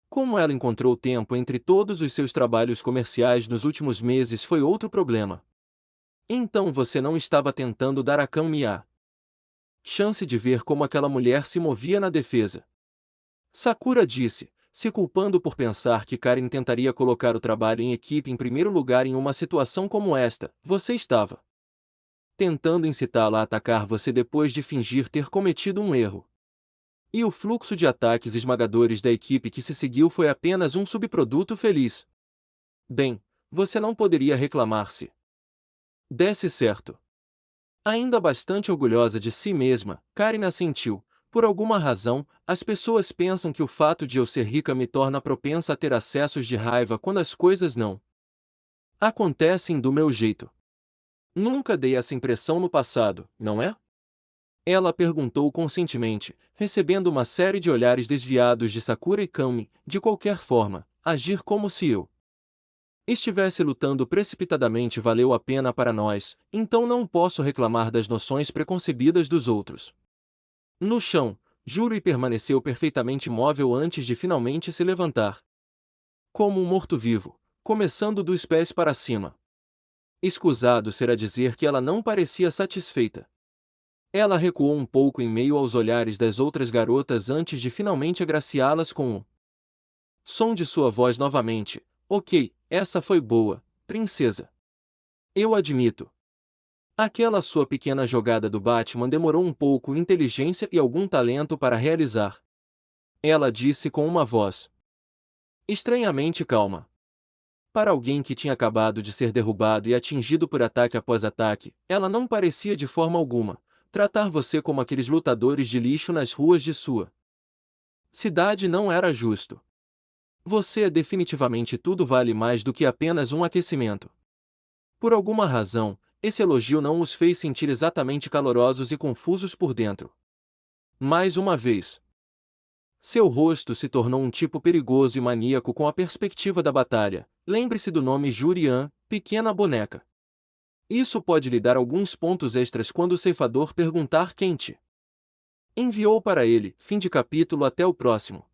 Como ela encontrou tempo entre todos os seus trabalhos comerciais nos últimos meses foi outro problema. Então você não estava tentando dar a Kami a chance de ver como aquela mulher se movia na defesa. Sakura disse, se culpando por pensar que Karin tentaria colocar o trabalho em equipe em primeiro lugar em uma situação como esta. Você estava tentando incitá-la a atacar você depois de fingir ter cometido um erro. E o fluxo de ataques esmagadores da equipe que se seguiu foi apenas um subproduto feliz. Bem, você não poderia reclamar se desse certo. Ainda bastante orgulhosa de si mesma, Karin assentiu. Por alguma razão, as pessoas pensam que o fato de eu ser rica me torna propensa a ter acessos de raiva quando as coisas não acontecem do meu jeito. Nunca dei essa impressão no passado, não é? Ela perguntou conscientemente, recebendo uma série de olhares desviados de Sakura e Kami. De qualquer forma, agir como se eu estivesse lutando precipitadamente valeu a pena para nós, então não posso reclamar das noções preconcebidas dos outros. No chão, Juri permaneceu perfeitamente imóvel antes de finalmente se levantar. como um morto-vivo, começando dos pés para cima. Escusado será dizer que ela não parecia satisfeita. Ela recuou um pouco em meio aos olhares das outras garotas antes de finalmente agraciá-las com o som de sua voz novamente. Ok, essa foi boa, princesa. Eu admito. Aquela sua pequena jogada do Batman demorou um pouco inteligência e algum talento para realizar. Ela disse com uma voz estranhamente calma. Para alguém que tinha acabado de ser derrubado e atingido por ataque após ataque, ela não parecia de forma alguma tratar você como aqueles lutadores de lixo nas ruas de sua cidade não era justo. Você é definitivamente tudo vale mais do que apenas um aquecimento. Por alguma razão, esse elogio não os fez sentir exatamente calorosos e confusos por dentro. Mais uma vez, seu rosto se tornou um tipo perigoso e maníaco com a perspectiva da batalha. Lembre-se do nome Jurian, pequena boneca. Isso pode lhe dar alguns pontos extras quando o ceifador perguntar quem te enviou para ele. Fim de capítulo. Até o próximo.